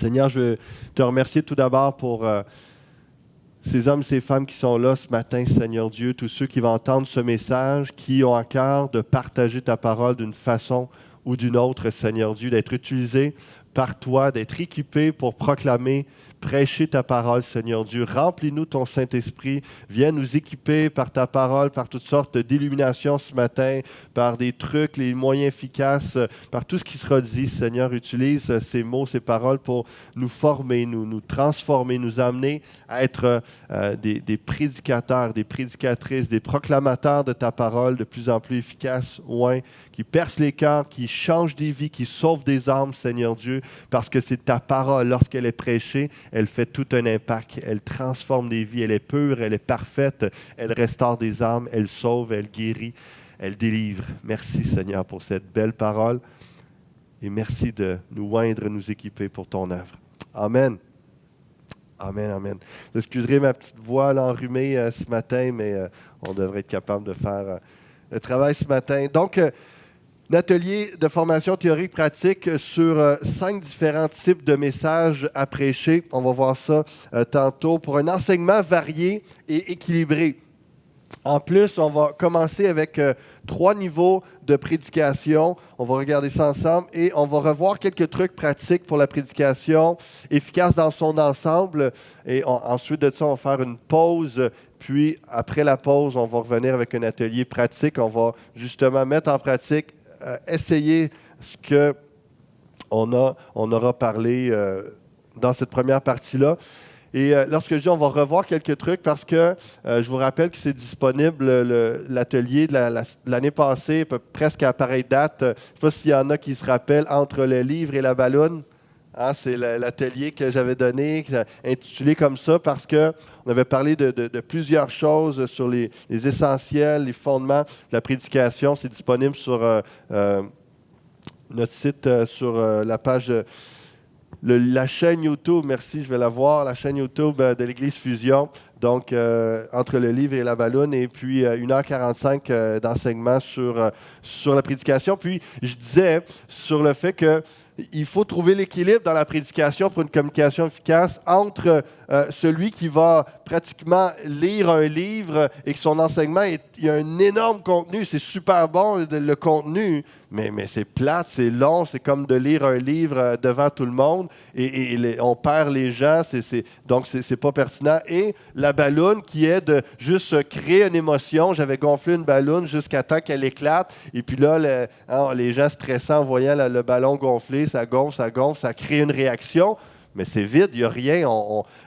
Seigneur, je veux te remercier tout d'abord pour ces hommes, ces femmes qui sont là ce matin, Seigneur Dieu, tous ceux qui vont entendre ce message, qui ont à cœur de partager ta parole d'une façon ou d'une autre, Seigneur Dieu, d'être utilisés par toi, d'être équipés pour proclamer, prêcher ta parole, Seigneur Dieu. Remplis-nous ton Saint-Esprit. Viens nous équiper par ta parole, par toutes sortes d'illuminations ce matin, par des trucs, les moyens efficaces, par tout ce qui sera dit, Seigneur. Utilise ces mots, ces paroles pour nous former, nous transformer, nous amener à être des prédicateurs, des prédicatrices, des proclamateurs de ta parole de plus en plus efficaces, qui percent les cœurs, qui changent des vies, qui sauvent des âmes, Seigneur Dieu, parce que c'est ta parole, lorsqu'elle est prêchée, elle fait tout un impact, elle transforme des vies, elle est pure, elle est parfaite, elle restaure des âmes, elle sauve, elle guérit, elle délivre. Merci Seigneur pour cette belle parole et merci de nous oindre, nous équiper pour ton œuvre. Amen. Amen, amen. Vous excuserez ma petite voix enrhumée ce matin, mais on devrait être capable de faire le travail ce matin. Donc, un atelier de formation théorique pratique sur 5 différents types de messages à prêcher. On va voir ça tantôt pour un enseignement varié et équilibré. En plus, on va commencer avec 3 niveaux de prédication. On va regarder ça ensemble et on va revoir quelques trucs pratiques pour la prédication efficace dans son ensemble. Et ensuite de ça, on va faire une pause. Puis, après la pause, on va revenir avec un atelier pratique. On va justement mettre en pratique, essayer ce qu'on aura parlé dans cette première partie-là. Et lorsque je dis on va revoir quelques trucs, parce que je vous rappelle que c'est disponible, l'atelier de l'année passée, presque à pareille date. Je ne sais pas s'il y en a qui se rappellent, entre le livre et la balloune. Hein, c'est l'atelier que j'avais donné, intitulé comme ça, parce qu'on avait parlé de plusieurs choses sur les essentiels, les fondements de la prédication. C'est disponible sur notre site, sur la page... la chaîne YouTube, merci, je vais la voir, la chaîne YouTube de l'Église Fusion, donc entre le livre et la balloune, et puis 1h45 d'enseignement sur la prédication. Puis je disais sur le fait qu'il faut trouver l'équilibre dans la prédication pour une communication efficace entre celui qui va pratiquement lire un livre et que son enseignement, il y a un énorme contenu, c'est super bon le contenu, mais c'est plate, c'est long, c'est comme de lire un livre devant tout le monde et on perd les gens, donc c'est pas pertinent. Et la balloune qui est de juste créer une émotion, j'avais gonflé une balloune jusqu'à temps qu'elle éclate et puis là, les gens stressants en voyant le ballon gonfler, ça gonfle, ça crée une réaction. Mais c'est vide, il n'y a rien.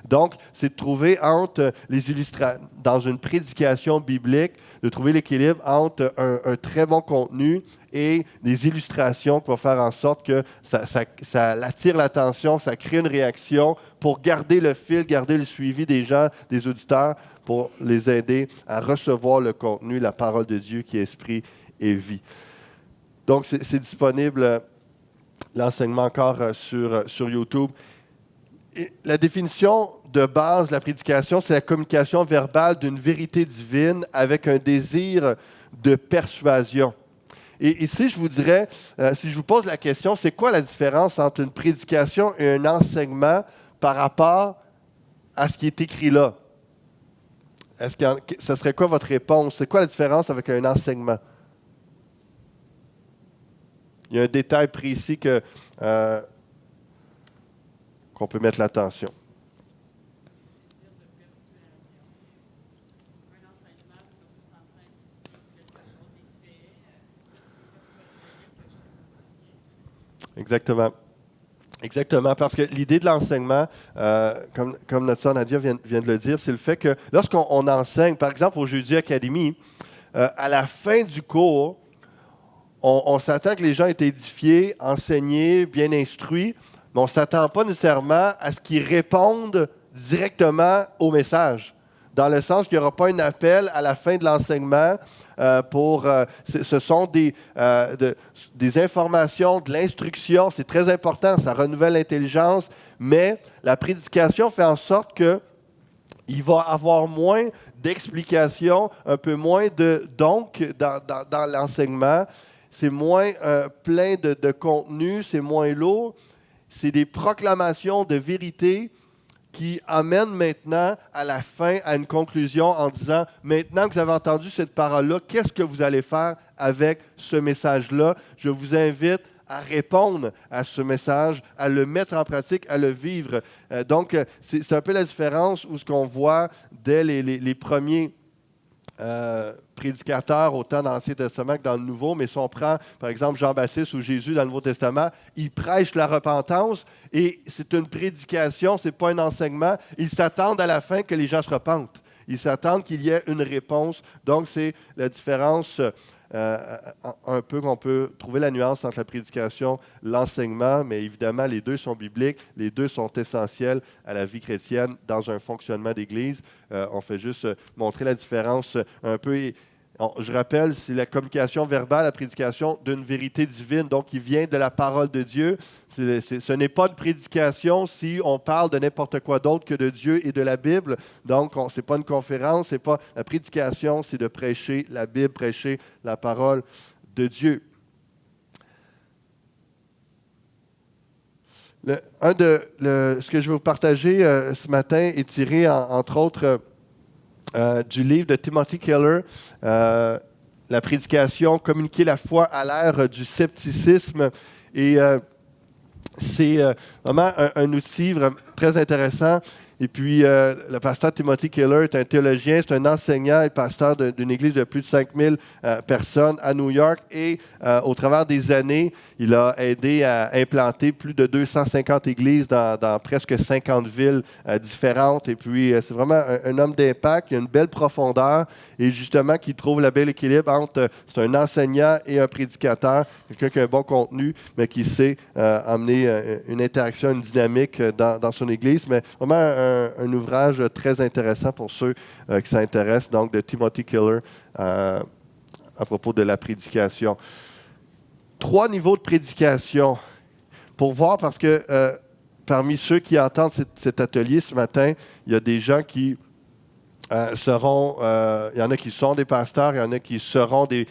Donc, c'est de trouver entre les illustrations, dans une prédication biblique, de trouver l'équilibre entre un très bon contenu et des illustrations qui vont faire en sorte que ça attire l'attention, ça crée une réaction pour garder le fil, garder le suivi des gens, des auditeurs, pour les aider à recevoir le contenu, la parole de Dieu qui est esprit et vie. Donc, c'est disponible, l'enseignement encore sur YouTube. Et la définition de base de la prédication, c'est la communication verbale d'une vérité divine avec un désir de persuasion. Et ici, je vous dirais, si je vous pose la question, c'est quoi la différence entre une prédication et un enseignement par rapport à ce qui est écrit là? Ça serait quoi votre réponse? C'est quoi la différence avec un enseignement? Il y a un détail précis qu'on peut mettre l'attention. Exactement. Exactement, parce que l'idée de l'enseignement, comme notre sœur Nadia vient de le dire, c'est le fait que lorsqu'on enseigne, par exemple au Jeudi Academy, à la fin du cours, on s'attend que les gens aient été édifiés, enseignés, bien instruits, mais on ne s'attend pas nécessairement à ce qu'ils répondent directement au message. Dans le sens qu'il n'y aura pas un appel à la fin de l'enseignement ce sont des informations, de l'instruction, c'est très important, ça renouvelle l'intelligence, mais la prédication fait en sorte qu'il va avoir moins d'explications, un peu moins de donc dans l'enseignement, c'est moins plein de contenu, c'est moins lourd. c'est des proclamations de vérité qui amènent maintenant à la fin, à une conclusion en disant, maintenant que vous avez entendu cette parole-là, qu'est-ce que vous allez faire avec ce message-là? Je vous invite à répondre à ce message, à le mettre en pratique, à le vivre. Donc, c'est un peu la différence où ce qu'on voit dès les premiers prédicateurs, autant dans l'Ancien Testament que dans le Nouveau, mais si on prend, par exemple, Jean-Baptiste ou Jésus dans le Nouveau Testament, il prêche la repentance et c'est une prédication, ce n'est pas un enseignement. Ils s'attendent à la fin que les gens se repentent. Ils s'attendent qu'il y ait une réponse. Donc, c'est la différence un peu qu'on peut trouver la nuance entre la prédication, l'enseignement, mais évidemment, les deux sont bibliques, les deux sont essentiels à la vie chrétienne dans un fonctionnement d'Église. On fait juste montrer la différence un peu. Je rappelle, c'est la communication verbale, la prédication d'une vérité divine, donc qui vient de la parole de Dieu. Ce n'est pas de prédication si on parle de n'importe quoi d'autre que de Dieu et de la Bible. Donc, ce n'est pas une conférence, c'est pas la prédication, c'est de prêcher la Bible, prêcher la parole de Dieu. Ce que je vais vous partager ce matin est tiré, entre autres, du livre de Timothy Keller, La prédication, communiquer la foi à l'ère du scepticisme. Et c'est vraiment un outil vraiment très intéressant. Et puis, le pasteur Timothy Keller est un théologien, c'est un enseignant et pasteur d'une église de plus de 5000 personnes à New York. Et au travers des années, il a aidé à implanter plus de 250 églises dans presque 50 villes différentes. Et puis, c'est vraiment un homme d'impact, il a une belle profondeur et justement qui trouve le bel équilibre entre, c'est un enseignant et un prédicateur, quelqu'un qui a un bon contenu, mais qui sait amener une interaction, une dynamique dans son église. Mais vraiment un ouvrage très intéressant pour ceux qui s'intéressent, donc de Timothy Keller à propos de la prédication. 3 niveaux de prédication pour voir, parce que parmi ceux qui entendent cet atelier ce matin, il y a des gens qui il y en a qui sont des pasteurs, il y en a qui seront des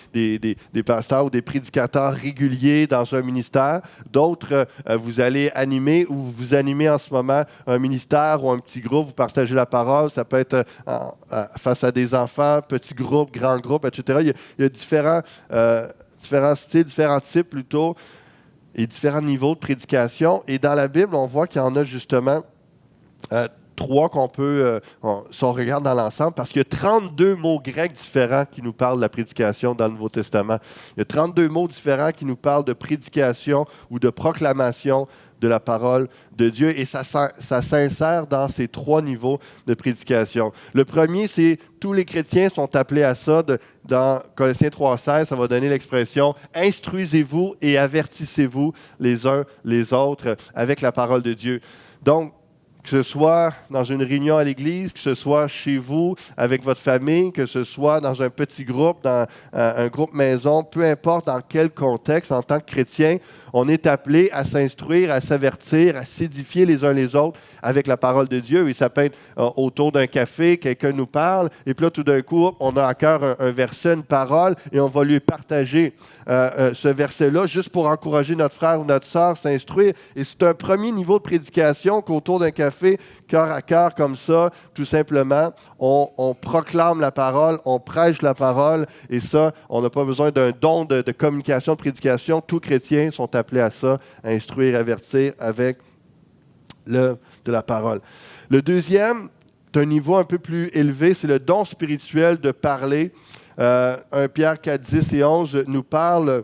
pasteurs ou des prédicateurs réguliers dans un ministère. D'autres, vous allez animer ou vous animez en ce moment un ministère ou un petit groupe, vous partagez la parole. Ça peut être face à des enfants, petits groupes, grands groupes, etc. Il y a différents styles, différents types plutôt, et différents niveaux de prédication. Et dans la Bible, on voit qu'il y en a justement 3 qu'on peut, si on regarde dans l'ensemble, parce qu'il y a 32 mots grecs différents qui nous parlent de la prédication dans le Nouveau Testament. Il y a 32 mots différents qui nous parlent de prédication ou de proclamation de la parole de Dieu, et ça s'insère dans ces 3 niveaux de prédication. Le premier, c'est tous les chrétiens sont appelés à ça. Dans Colossiens 3,16, ça va donner l'expression « Instruisez-vous et avertissez-vous les uns les autres avec la parole de Dieu ». Donc, que ce soit dans une réunion à l'église, que ce soit chez vous, avec votre famille, que ce soit dans un petit groupe, dans un groupe maison, peu importe dans quel contexte, en tant que chrétien, on est appelé à s'instruire, à s'avertir, à s'édifier les uns les autres avec la parole de Dieu. Et ça peut être autour d'un café, quelqu'un nous parle, et puis là, tout d'un coup, on a à cœur un verset, une parole, et on va lui partager ce verset-là juste pour encourager notre frère ou notre sœur à s'instruire. Et c'est un premier niveau de prédication qu'autour d'un café, cœur à cœur comme ça, tout simplement, on proclame la parole, on prêche la parole, et ça, on n'a pas besoin d'un don de communication, de prédication. Tous chrétiens sont appelés à ça, à instruire, avertir avec de la parole. Le deuxième, c'est un niveau un peu plus élevé, c'est le don spirituel de parler. 1 Pierre 4, 10 et 11 nous parle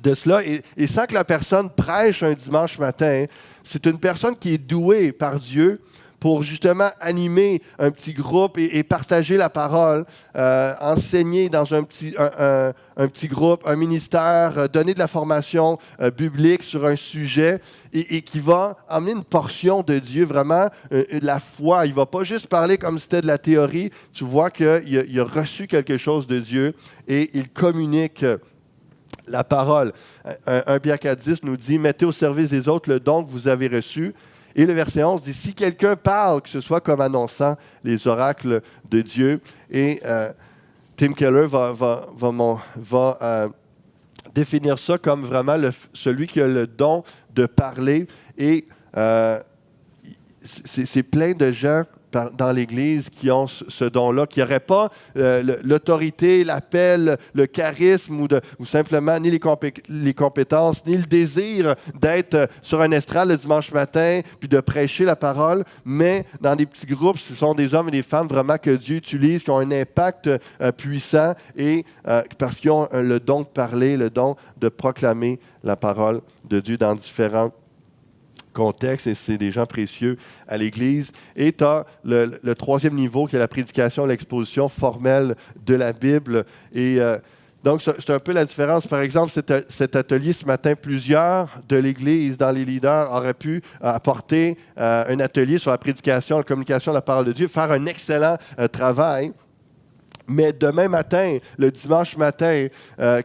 de cela, et sans que la personne prêche un dimanche matin, c'est une personne qui est douée par Dieu pour justement animer un petit groupe et partager la parole, enseigner dans un petit groupe, un ministère, donner de la formation biblique sur un sujet et qui va amener une portion de Dieu, vraiment de la foi. Il ne va pas juste parler comme si c'était de la théorie. Tu vois qu'il a reçu quelque chose de Dieu et il communique la parole. 1 Pierre 4,10 nous dit « Mettez au service des autres le don que vous avez reçu. » Et le verset 11 dit « Si quelqu'un parle, que ce soit comme annonçant les oracles de Dieu. » Et Tim Keller va définir ça comme vraiment celui qui a le don de parler. Et c'est plein de gens dans l'Église qui ont ce don-là, qui n'auraient pas l'autorité, l'appel, le charisme ou simplement ni les compétences, ni le désir d'être sur un estrade le dimanche matin puis de prêcher la parole, mais dans des petits groupes, ce sont des hommes et des femmes vraiment que Dieu utilise, qui ont un impact puissant et parce qu'ils ont le don de parler, le don de proclamer la parole de Dieu dans différents contexte, et c'est des gens précieux à l'Église. Et tu as le troisième niveau qui est la prédication, l'exposition formelle de la Bible. Et donc, c'est un peu la différence. Par exemple, cet atelier ce matin, plusieurs de l'Église, dans les leaders, auraient pu apporter un atelier sur la prédication, la communication de la parole de Dieu, faire un excellent travail. Mais demain matin, le dimanche matin,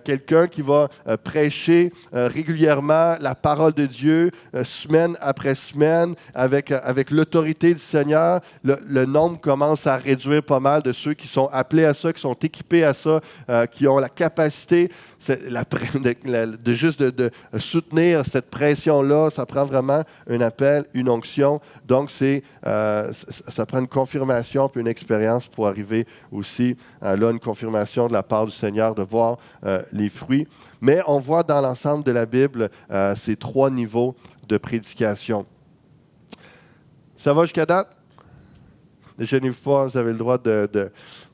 quelqu'un qui va prêcher régulièrement la parole de Dieu, semaine après semaine, avec l'autorité du Seigneur, le nombre commence à réduire pas mal de ceux qui sont appelés à ça, qui sont équipés à ça, qui ont la capacité de soutenir cette pression-là. Ça prend vraiment un appel, une onction. Donc, ça prend une confirmation puis une expérience pour arriver aussi là, une confirmation de la part du Seigneur, de voir les fruits. Mais on voit dans l'ensemble de la Bible ces trois niveaux de prédication. Ça va jusqu'à date? Ne gênez-vous pas, vous avez le droit de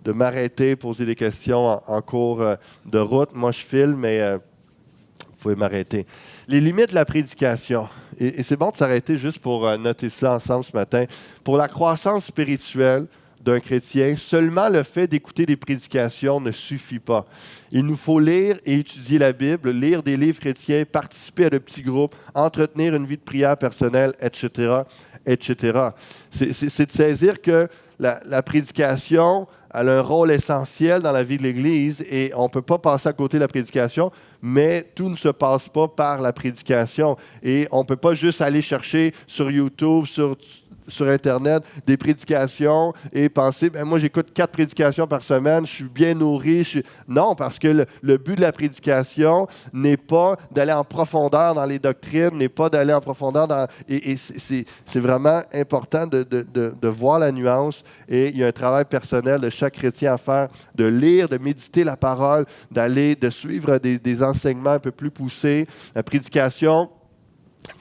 m'arrêter, poser des questions en cours de route. Moi, je filme, mais vous pouvez m'arrêter. Les limites de la prédication. Et c'est bon de s'arrêter juste pour noter cela ensemble ce matin. Pour la croissance spirituelle d'un chrétien, seulement le fait d'écouter des prédications ne suffit pas. Il nous faut lire et étudier la Bible, lire des livres chrétiens, participer à de petits groupes, entretenir une vie de prière personnelle, etc., etc. C'est de saisir que la prédication elle a un rôle essentiel dans la vie de l'Église et on ne peut pas passer à côté de la prédication, mais tout ne se passe pas par la prédication. Et on ne peut pas juste aller chercher sur YouTube, sur Internet, des prédications et penser, moi j'écoute 4 prédications par semaine, je suis bien nourri. Non, parce que le but de la prédication n'est pas d'aller en profondeur dans les doctrines, n'est pas d'aller en profondeur dans... Et c'est vraiment important de voir la nuance et il y a un travail personnel de chaque chrétien à faire, de lire, de méditer la parole, de suivre des enseignements un peu plus poussés. La prédication,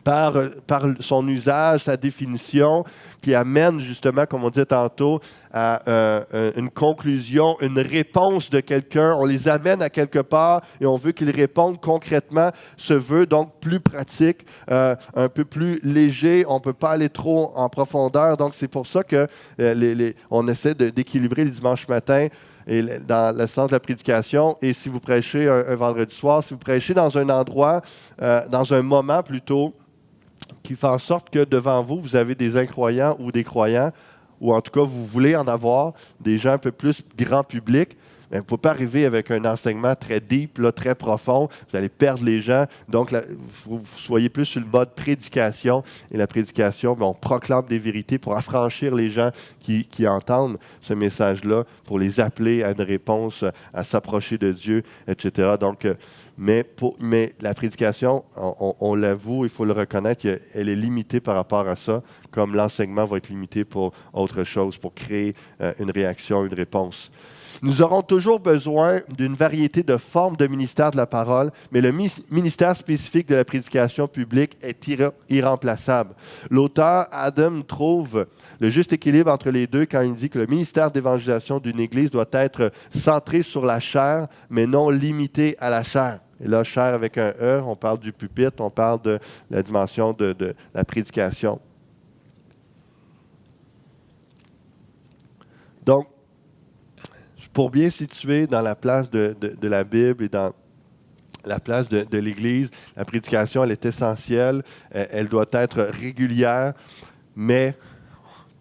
par son usage, sa définition, qui amène justement, comme on disait tantôt, à une conclusion, une réponse de quelqu'un. On les amène à quelque part et on veut qu'ils répondent concrètement. Se veut donc plus pratique, un peu plus léger. On ne peut pas aller trop en profondeur. Donc, c'est pour ça qu'on essaie d'équilibrer les dimanches matins et dans le sens de la prédication. Et si vous prêchez un vendredi soir, si vous prêchez dans un endroit, dans un moment plutôt, qui fait en sorte que devant vous, vous avez des incroyants ou des croyants, ou en tout cas, vous voulez en avoir des gens un peu plus grand public, mais vous ne pouvez pas arriver avec un enseignement très deep, là, très profond. Vous allez perdre les gens. Donc, vous soyez plus sur le mode prédication. Et la prédication, on proclame des vérités pour affranchir les gens qui entendent ce message-là, pour les appeler à une réponse, à s'approcher de Dieu, etc. Donc, mais la prédication, on l'avoue, il faut le reconnaître, elle est limitée par rapport à ça, comme l'enseignement va être limité pour autre chose, pour créer une réaction, une réponse. Nous aurons toujours besoin d'une variété de formes de ministère de la parole, mais le ministère spécifique de la prédication publique est irremplaçable. L'auteur Adam trouve le juste équilibre entre les deux quand il dit que le ministère d'évangélisation d'une Église doit être centré sur la chair, mais non limité à la chair. Et là, chair avec un E, on parle du pupitre, on parle de la dimension de la prédication. Donc, pour bien situer dans la place de la Bible et dans la place de l'Église, la prédication, elle est essentielle, elle doit être régulière, mais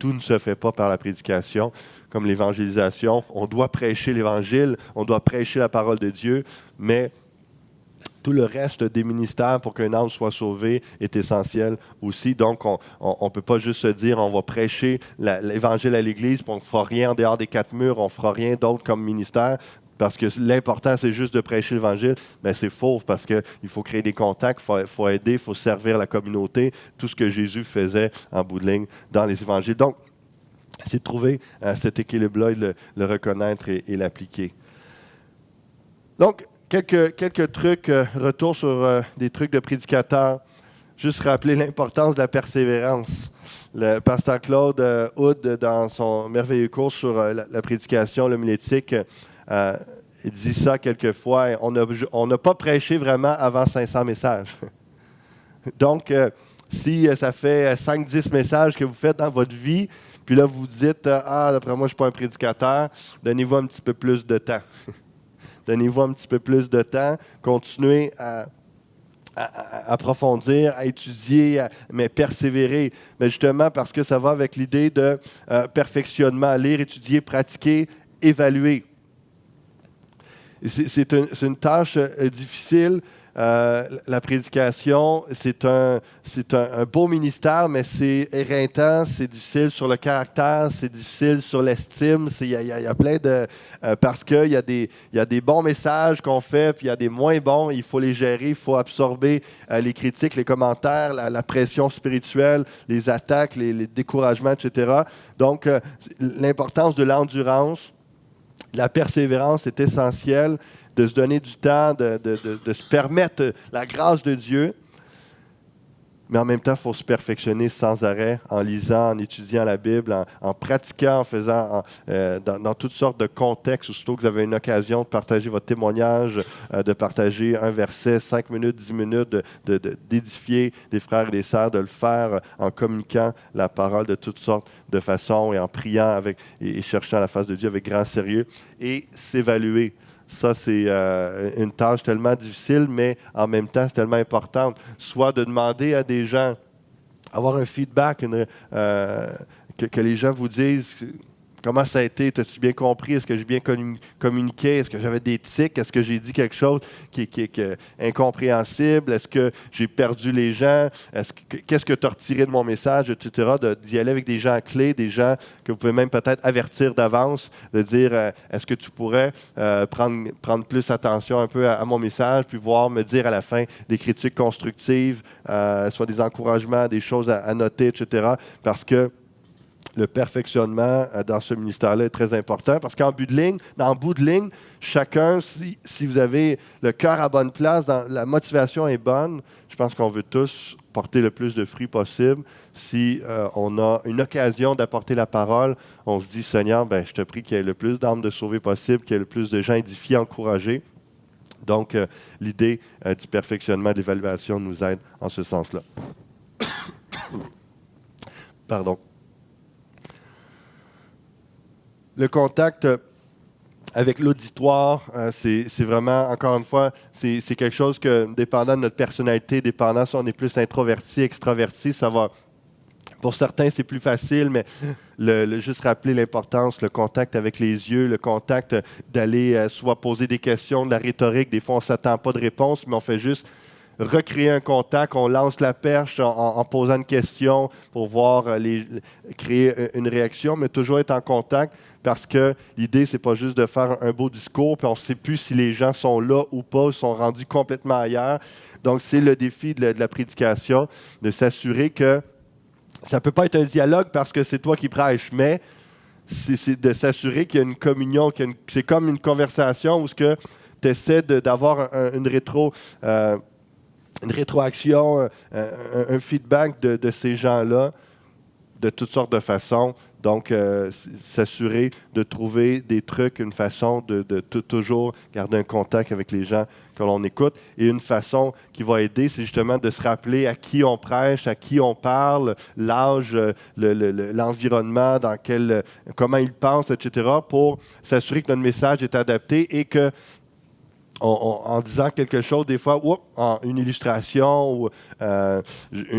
tout ne se fait pas par la prédication, comme l'évangélisation. On doit prêcher l'Évangile, on doit prêcher la parole de Dieu, mais tout le reste des ministères pour qu'un âme soit sauvé est essentiel aussi. Donc, on ne peut pas juste se dire on va prêcher l'Évangile à l'Église, puis on ne fera rien en dehors des 4 murs, on ne fera rien d'autre comme ministère. parce que l'important, c'est juste de prêcher l'Évangile. Mais c'est faux, parce qu'il faut créer des contacts, il faut aider, il faut servir la communauté, tout ce que Jésus faisait en bout de ligne dans les Évangiles. Donc, c'est de trouver cet équilibre-là, et le reconnaître et l'appliquer. Donc, quelques trucs, retour sur des trucs de prédicateurs. Juste rappeler l'importance de la persévérance. Le pasteur Claude Hood, dans son merveilleux cours sur la prédication, l'homilétique, il dit ça quelquefois. On n'a pas prêché vraiment avant 500 messages. Donc, si ça fait 5-10 messages que vous faites dans votre vie, puis là, vous dites « Ah, d'après moi, je ne suis pas un prédicateur », donnez-vous un petit peu plus de temps. Donnez-vous un petit peu plus de temps. Continuez à approfondir, à étudier, mais persévérer. Mais justement, parce que ça va avec l'idée de perfectionnement, lire, étudier, pratiquer, évaluer. C'est une tâche difficile. La prédication, c'est un beau ministère, mais c'est éreintant, c'est difficile sur le caractère, c'est difficile sur l'estime. Il y a plein de... parce qu'il y a des bons messages qu'on fait, puis il y a des moins bons. Il faut les gérer, il faut absorber les critiques, les commentaires, la pression spirituelle, les attaques, les découragements, etc. Donc, l'importance de l'endurance, la persévérance est essentielle, de se donner du temps, de se permettre la grâce de Dieu. Mais en même temps, il faut se perfectionner sans arrêt, en lisant, en étudiant la Bible, en pratiquant, en faisant dans toutes sortes de contextes, surtout que vous avez une occasion de partager votre témoignage, de partager un verset, 5 minutes, 10 minutes, d'édifier des frères et des sœurs, de le faire en communiquant la parole de toutes sortes de façons et en priant et cherchant la face de Dieu avec grand sérieux et s'évaluer. Ça, c'est une tâche tellement difficile, mais en même temps, c'est tellement importante. Soit de demander à des gens, avoir un feedback, que les gens vous disent comment ça a été, as-tu bien compris, est-ce que j'ai bien communiqué, est-ce que j'avais des tics, est-ce que j'ai dit quelque chose qui est incompréhensible, est-ce que j'ai perdu les gens, qu'est-ce que tu as retiré de mon message, etc., d'y aller avec des gens clés, des gens que vous pouvez même peut-être avertir d'avance, de dire, est-ce que tu pourrais prendre plus attention un peu à mon message, puis me dire à la fin des critiques constructives, soit des encouragements, des choses à noter, etc., parce que le perfectionnement dans ce ministère-là est très important parce qu'en bout de ligne, chacun, si vous avez le cœur à bonne place, la motivation est bonne, je pense qu'on veut tous porter le plus de fruits possible. Si on a une occasion d'apporter la parole, on se dit, Seigneur, je te prie qu'il y ait le plus d'âmes de sauvés possible, qu'il y ait le plus de gens édifiés, encouragés. Donc, l'idée du perfectionnement, de l'évaluation nous aide en ce sens-là. Pardon. Le contact avec l'auditoire, c'est vraiment, encore une fois, c'est quelque chose que, dépendant de notre personnalité, dépendant si on est plus introverti, extraverti, ça va... Pour certains, c'est plus facile, mais juste rappeler l'importance, le contact avec les yeux, le contact d'aller soit poser des questions, de la rhétorique. Des fois, on ne s'attend pas de réponse, mais on fait juste recréer un contact, on lance la perche en posant une question pour créer une réaction, mais toujours être en contact parce que l'idée, c'est pas juste de faire un beau discours, puis on ne sait plus si les gens sont là ou pas, ils sont rendus complètement ailleurs. Donc, c'est le défi de la prédication, de s'assurer que ça ne peut pas être un dialogue parce que c'est toi qui prêches, mais c'est de s'assurer qu'il y a une communion, c'est comme une conversation où tu essaies d'avoir une rétroaction, un feedback de ces gens-là de toutes sortes de façons. Donc, s'assurer de trouver des trucs, une façon de toujours garder un contact avec les gens que l'on écoute. Et une façon qui va aider, c'est justement de se rappeler à qui on prêche, à qui on parle, l'âge, l'environnement, comment ils pensent, etc., pour s'assurer que notre message est adapté et que en disant quelque chose, des fois, une illustration ou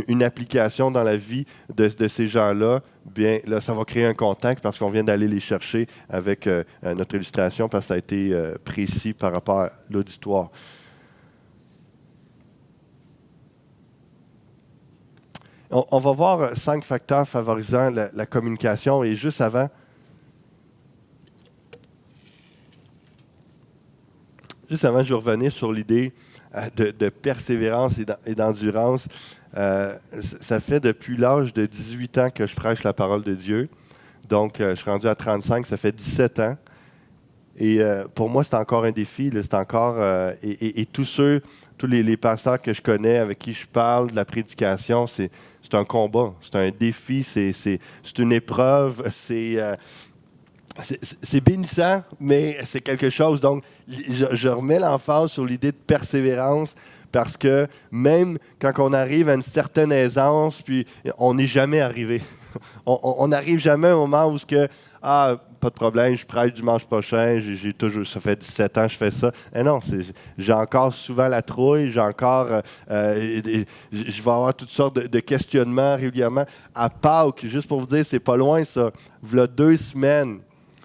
une application dans la vie de ces gens-là, bien là, ça va créer un contact parce qu'on vient d'aller les chercher avec notre illustration parce que ça a été précis par rapport à l'auditoire. On va voir 5 facteurs favorisant la communication et juste avant, juste avant que je revenais sur l'idée de persévérance et d'endurance, ça fait depuis l'âge de 18 ans que je prêche la parole de Dieu. Donc, je suis rendu à 35, ça fait 17 ans. Et pour moi, c'est encore un défi. Là, c'est encore, et tous les pasteurs que je connais, avec qui je parle de la prédication, c'est un combat, c'est un défi, c'est une épreuve, c'est bénissant, mais c'est quelque chose. Donc, je remets l'emphase sur l'idée de persévérance parce que même quand on arrive à une certaine aisance, puis on n'est jamais arrivé. On n'arrive jamais à un moment où pas de problème, je prêche dimanche prochain, j'ai toujours, ça fait 17 ans que je fais ça. Et non, j'ai encore souvent la trouille, j'ai encore, je vais avoir toutes sortes de questionnements régulièrement. À Pâques, juste pour vous dire, c'est pas loin ça, v'là 2 semaines,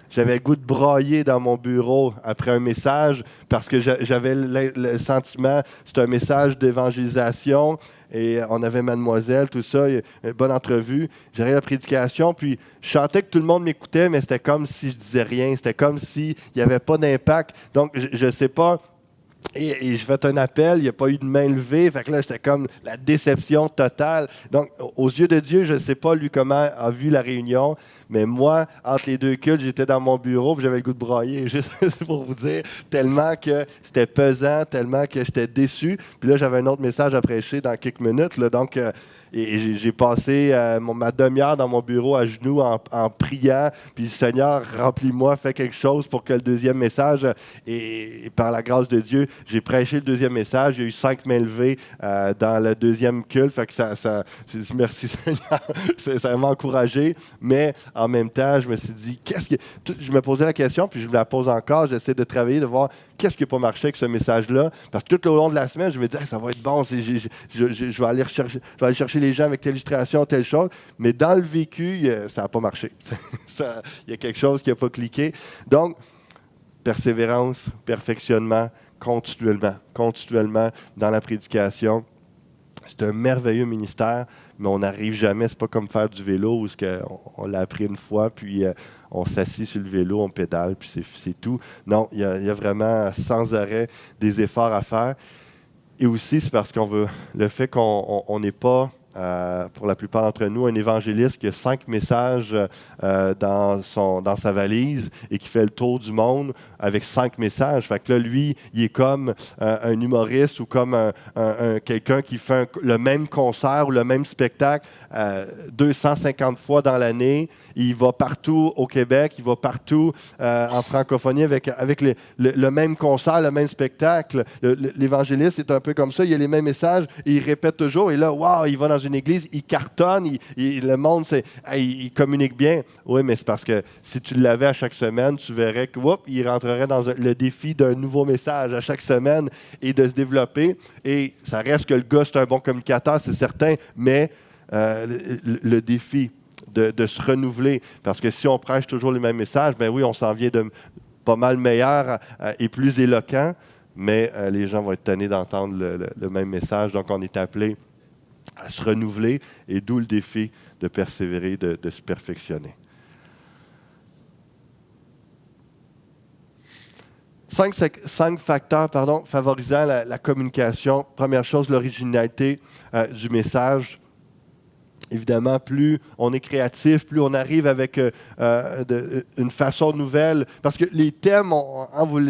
j'avais le goût de brailler dans mon bureau après un message parce que j'avais le sentiment, c'est un message d'évangélisation et on avait Mademoiselle, tout ça, une bonne entrevue. J'arrivais à la prédication, puis je sentais que tout le monde m'écoutait, mais c'était comme si je disais rien, c'était comme s'il n'y avait pas d'impact. Donc, je ne sais pas. Et je fais un appel, il n'y a pas eu de main levée. Fait que là, c'était comme la déception totale. Donc, aux yeux de Dieu, je ne sais pas, lui, comment a vu la réunion. Mais moi, entre les 2 cultes, j'étais dans mon bureau et j'avais le goût de brailler, juste pour vous dire, tellement que c'était pesant, tellement que j'étais déçu. Puis là, j'avais un autre message à prêcher dans quelques minutes. Là, donc, et j'ai passé ma demi-heure dans mon bureau à genoux en priant. Puis Seigneur, remplis-moi, fais quelque chose pour que le deuxième message, et par la grâce de Dieu, j'ai prêché le deuxième message. Il y a eu 5 mains levées dans le deuxième culte. Fait que j'ai dit merci Seigneur, ça m'a encouragé. Mais en même temps, je me suis dit, je me posais la question, puis je me la pose encore. J'essaie de travailler, de voir qu'est-ce qui n'a pas marché avec ce message-là. Parce que tout au long de la semaine, je me disais, ça va être bon, je vais aller chercher les gens avec telle illustration, telle chose. Mais dans le vécu, ça n'a pas marché. Il y a quelque chose qui n'a pas cliqué. Donc, persévérance, perfectionnement, continuellement dans la prédication. C'est un merveilleux ministère, mais on n'arrive jamais. C'est pas comme faire du vélo où on l'a appris une fois, puis on s'assit sur le vélo, on pédale, puis c'est tout. Non, il y a vraiment sans arrêt des efforts à faire. Et aussi, c'est parce le fait qu'on n'est pas, pour la plupart d'entre nous, un évangéliste qui a 5 messages dans sa valise et qui fait le tour du monde avec 5 messages. Fait que là, lui, il est comme un humoriste ou comme quelqu'un qui fait le même concert ou le même spectacle 250 fois dans l'année. Il va partout au Québec, il va partout en francophonie avec le même concert, le même spectacle. L'évangéliste est un peu comme ça, il a les mêmes messages et il répète toujours. Et là, wow, il va dans une église, il cartonne, le monde, il communique bien. Oui, mais c'est parce que si tu l'avais à chaque semaine, tu verrais qu'il rentrerait dans le défi d'un nouveau message à chaque semaine et de se développer. Et ça reste que le gars, c'est un bon communicateur, c'est certain, mais le défi de se renouveler. Parce que si on prêche toujours les mêmes messages, ben oui, on s'en vient de pas mal meilleur et plus éloquent, mais les gens vont être tannés d'entendre le même message. Donc, on est appelé à se renouveler et d'où le défi de persévérer, de se perfectionner. 5 facteurs favorisant la communication. Première chose, l'originalité du message. Évidemment, plus on est créatif, plus on arrive avec une façon nouvelle. Parce que les thèmes,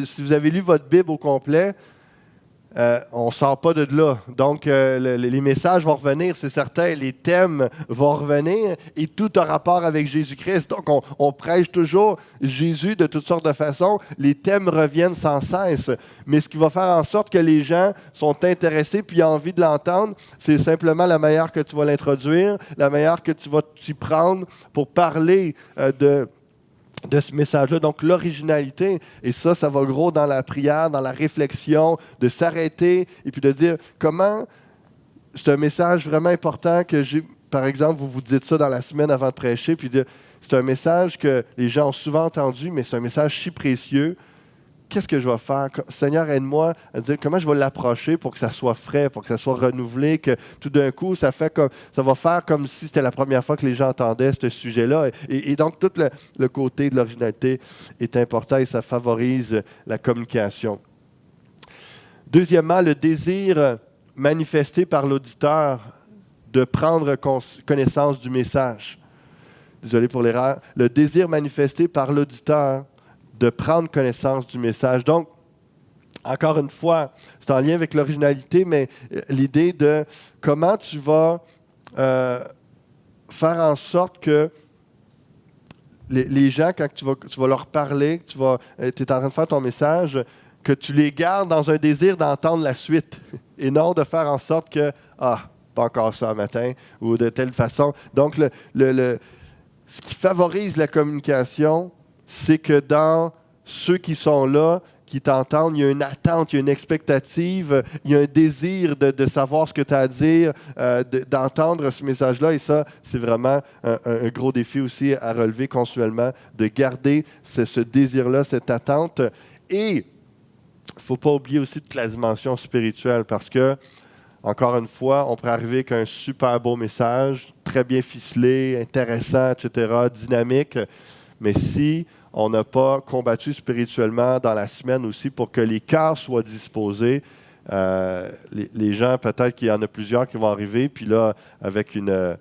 si vous avez lu votre Bible au complet, on ne sort pas de là. Donc, les messages vont revenir, c'est certain. Les thèmes vont revenir et tout a rapport avec Jésus-Christ. Donc, on prêche toujours Jésus de toutes sortes de façons. Les thèmes reviennent sans cesse. Mais ce qui va faire en sorte que les gens sont intéressés puis ont envie de l'entendre, c'est simplement la manière que tu vas l'introduire, la manière que tu vas t'y prendre pour parler de ce message-là. Donc, l'originalité, et ça va gros dans la prière, dans la réflexion, de s'arrêter et puis de dire comment c'est un message vraiment important que j'ai. Par exemple, vous dites ça dans la semaine avant de prêcher, puis c'est un message que les gens ont souvent entendu, mais c'est un message si précieux. Qu'est-ce que je vais faire? Seigneur, aide-moi à dire comment je vais l'approcher pour que ça soit frais, pour que ça soit renouvelé, que tout d'un coup, ça va faire comme si c'était la première fois que les gens entendaient ce sujet-là. Et donc, tout le côté de l'originalité est important et ça favorise la communication. Deuxièmement, le désir manifesté par l'auditeur de prendre connaissance du message. Désolé pour l'erreur. Le désir manifesté par l'auditeur de prendre connaissance du message. Donc, encore une fois, c'est en lien avec l'originalité, mais l'idée de comment tu vas faire en sorte que les gens, quand tu vas leur parler, tu es en train de faire ton message, que tu les gardes dans un désir d'entendre la suite et non de faire en sorte que, pas encore ça matin, ou de telle façon. Donc, ce qui favorise la communication, c'est que dans ceux qui sont là, qui t'entendent, il y a une attente, il y a une expectative, il y a un désir de savoir ce que tu as à dire, d'entendre ce message-là. Et ça, c'est vraiment un gros défi aussi à relever continuellement, de garder ce désir-là, cette attente. Et il ne faut pas oublier aussi toute la dimension spirituelle parce que, encore une fois, on pourrait arriver avec un super beau message, très bien ficelé, intéressant, etc., dynamique. Mais si on n'a pas combattu spirituellement dans la semaine aussi pour que les cœurs soient disposés, les gens, peut-être qu'il y en a plusieurs qui vont arriver, puis là, avec une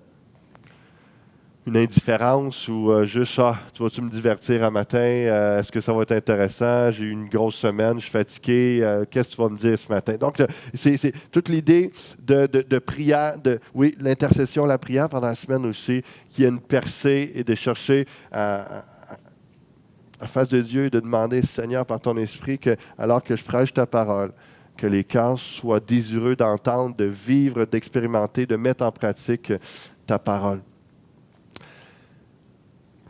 indifférence ou juste, tu vas-tu me divertir un matin, est-ce que ça va être intéressant, j'ai eu une grosse semaine, je suis fatigué, qu'est-ce que tu vas me dire ce matin? Donc, c'est toute l'idée de prière, oui, l'intercession, la prière pendant la semaine aussi, qu'il y a une percée et de chercher à face de Dieu et de demander, Seigneur, par ton esprit, que alors que je prêche ta parole, que les cœurs soient désireux d'entendre, de vivre, d'expérimenter, de mettre en pratique ta parole.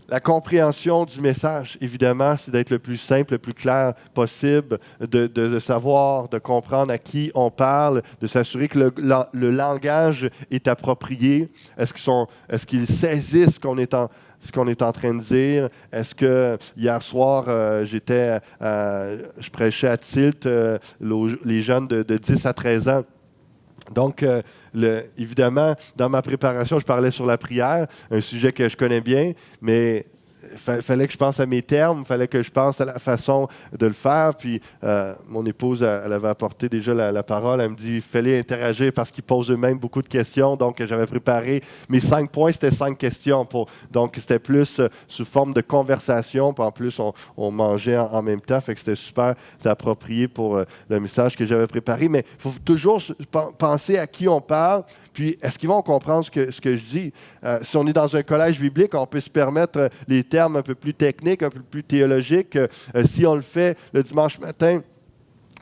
La compréhension du message, évidemment, c'est d'être le plus simple, le plus clair possible, de savoir, de comprendre à qui on parle, de s'assurer que le langage est approprié. Est-ce qu'ils saisissent ce qu'on est en train de dire? Est-ce que hier soir, je prêchais à Tilt, les jeunes de 10 à 13 ans. Donc, évidemment, dans ma préparation, je parlais sur la prière, un sujet que je connais bien, mais il fallait que je pense à mes termes, il fallait que je pense à la façon de le faire. Puis, mon épouse, elle avait apporté déjà la parole. Elle me dit, il fallait interagir parce qu'ils posent eux-mêmes beaucoup de questions. Donc, j'avais préparé mes 5 points, c'était 5 questions. Donc, c'était plus sous forme de conversation. Puis, en plus, on mangeait en même temps. Fait que c'était super approprié pour le message que j'avais préparé. Mais il faut toujours penser à qui on parle. Puis, est-ce qu'ils vont comprendre ce que je dis? Si on est dans un collège biblique, on peut se permettre les termes un peu plus techniques, un peu plus théologiques. Si on le fait le dimanche matin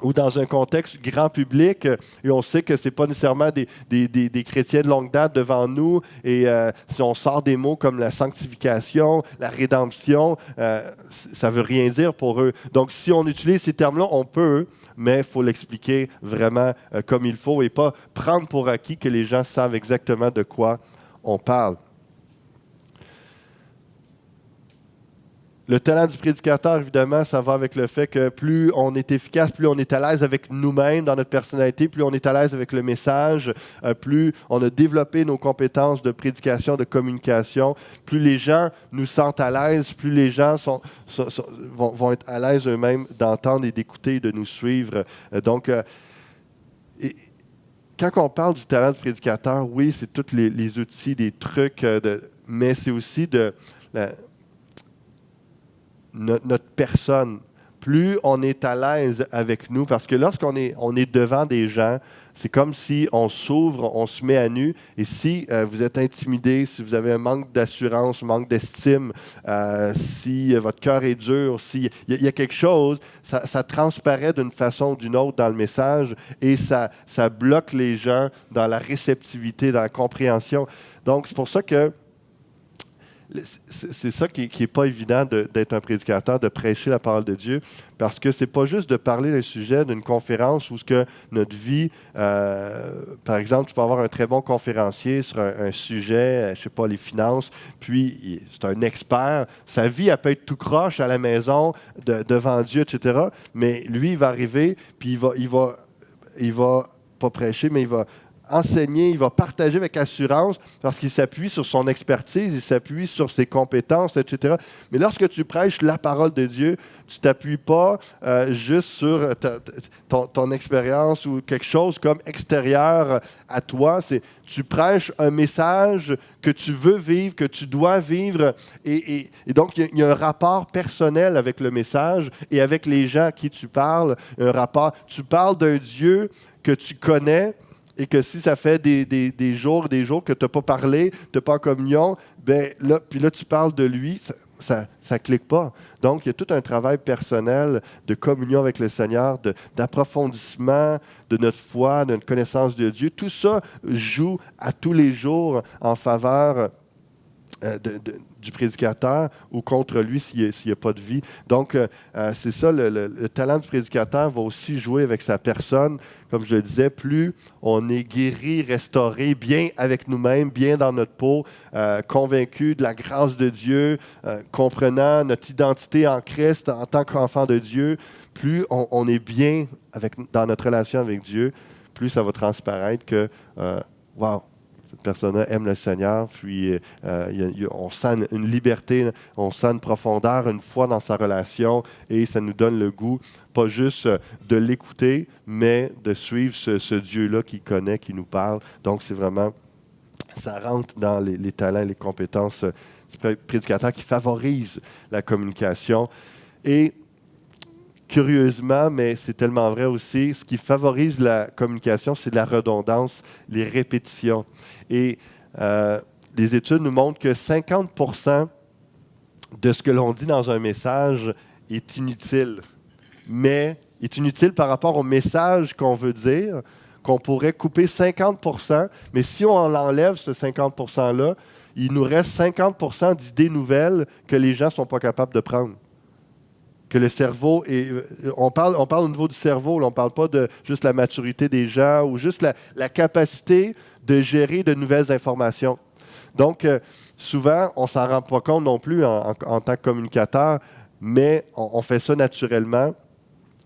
ou dans un contexte grand public, et on sait que ce n'est pas nécessairement des chrétiens de longue date devant nous, et si on sort des mots comme la sanctification, la rédemption, ça ne veut rien dire pour eux. Donc, si on utilise ces termes-là, on peut, mais il faut l'expliquer vraiment comme il faut et pas prendre pour acquis que les gens savent exactement de quoi on parle. Le talent du prédicateur, évidemment, ça va avec le fait que plus on est efficace, plus on est à l'aise avec nous-mêmes dans notre personnalité, plus on est à l'aise avec le message, plus on a développé nos compétences de prédication, de communication, plus les gens nous sentent à l'aise, plus les gens vont être à l'aise eux-mêmes d'entendre et d'écouter et de nous suivre. Donc, quand on parle du talent du prédicateur, oui, c'est tous les outils, des trucs, mais c'est aussi notre personne. Plus on est à l'aise avec nous, parce que lorsqu'on est devant des gens, c'est comme si on s'ouvre, on se met à nu, et si vous êtes intimidé, si vous avez un manque d'assurance, un manque d'estime, si votre cœur est dur, s'il y a quelque chose, ça transparaît d'une façon ou d'une autre dans le message, et ça bloque les gens dans la réceptivité, dans la compréhension. Donc, c'est pour ça que c'est ça qui n'est pas évident d'être un prédicateur, de prêcher la parole de Dieu, parce que ce n'est pas juste de parler d'un sujet d'une conférence où ce que notre vie, par exemple, tu peux avoir un très bon conférencier sur un sujet, je ne sais pas, les finances, puis c'est un expert. Sa vie, elle peut être tout croche à la maison, devant Dieu, etc. Mais lui, il va arriver, puis il va pas prêcher, mais il va enseigner, il va partager avec assurance parce qu'il s'appuie sur son expertise, il s'appuie sur ses compétences, etc. Mais lorsque tu prêches la parole de Dieu, tu ne t'appuies pas juste sur ton expérience ou quelque chose comme extérieur à toi. Tu prêches un message que tu veux vivre, que tu dois vivre. Et donc, il y a un rapport personnel avec le message et avec les gens à qui tu parles. Un rapport. Tu parles d'un Dieu que tu connais, et que si ça fait des jours que tu n'as pas parlé, tu n'es pas en communion, puis là, tu parles de lui, ça ne clique pas. Donc, il y a tout un travail personnel de communion avec le Seigneur, d'approfondissement de notre foi, de notre connaissance de Dieu. Tout ça joue à tous les jours en faveur du prédicateur ou contre lui s'il n'y a pas de vie. Donc, c'est ça, le talent du prédicateur va aussi jouer avec sa personne. Comme je le disais, plus on est guéri, restauré, bien avec nous-mêmes, bien dans notre peau, convaincu de la grâce de Dieu, comprenant notre identité en Christ en tant qu'enfant de Dieu, plus on est bien dans notre relation avec Dieu, plus ça va transparaître que, wow, cette personne-là aime le Seigneur, puis on sent une liberté, on sent une profondeur, une foi dans sa relation, et ça nous donne le goût, pas juste de l'écouter, mais de suivre ce Dieu-là qui connaît, qui nous parle. Donc, c'est vraiment, ça rentre dans les talents, les compétences du prédicateur qui favorisent la communication. Et curieusement, mais c'est tellement vrai aussi, ce qui favorise la communication, c'est la redondance, les répétitions. Et les études nous montrent que 50% de ce que l'on dit dans un message est inutile. Mais est inutile par rapport au message qu'on veut dire, qu'on pourrait couper 50%, mais si on enlève ce 50%-là, il nous reste 50% d'idées nouvelles que les gens ne sont pas capables de prendre. Que le cerveau on parle au niveau du cerveau, là, on ne parle pas de juste la maturité des gens ou juste la capacité de gérer de nouvelles informations. Donc, souvent, on ne s'en rend pas compte non plus en tant que communicateur, mais on fait ça naturellement,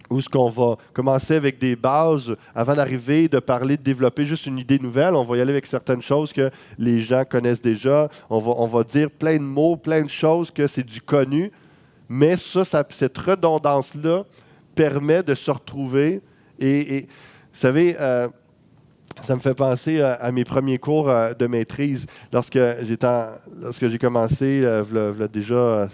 où ce qu'on va commencer avec des bases avant d'arriver, de parler, de développer juste une idée nouvelle. On va y aller avec certaines choses que les gens connaissent déjà. On va dire plein de mots, plein de choses que c'est du connu. Mais cette redondance-là permet de se retrouver. Et vous savez, ça me fait penser à mes premiers cours de maîtrise. Lorsque j'ai commencé, déjà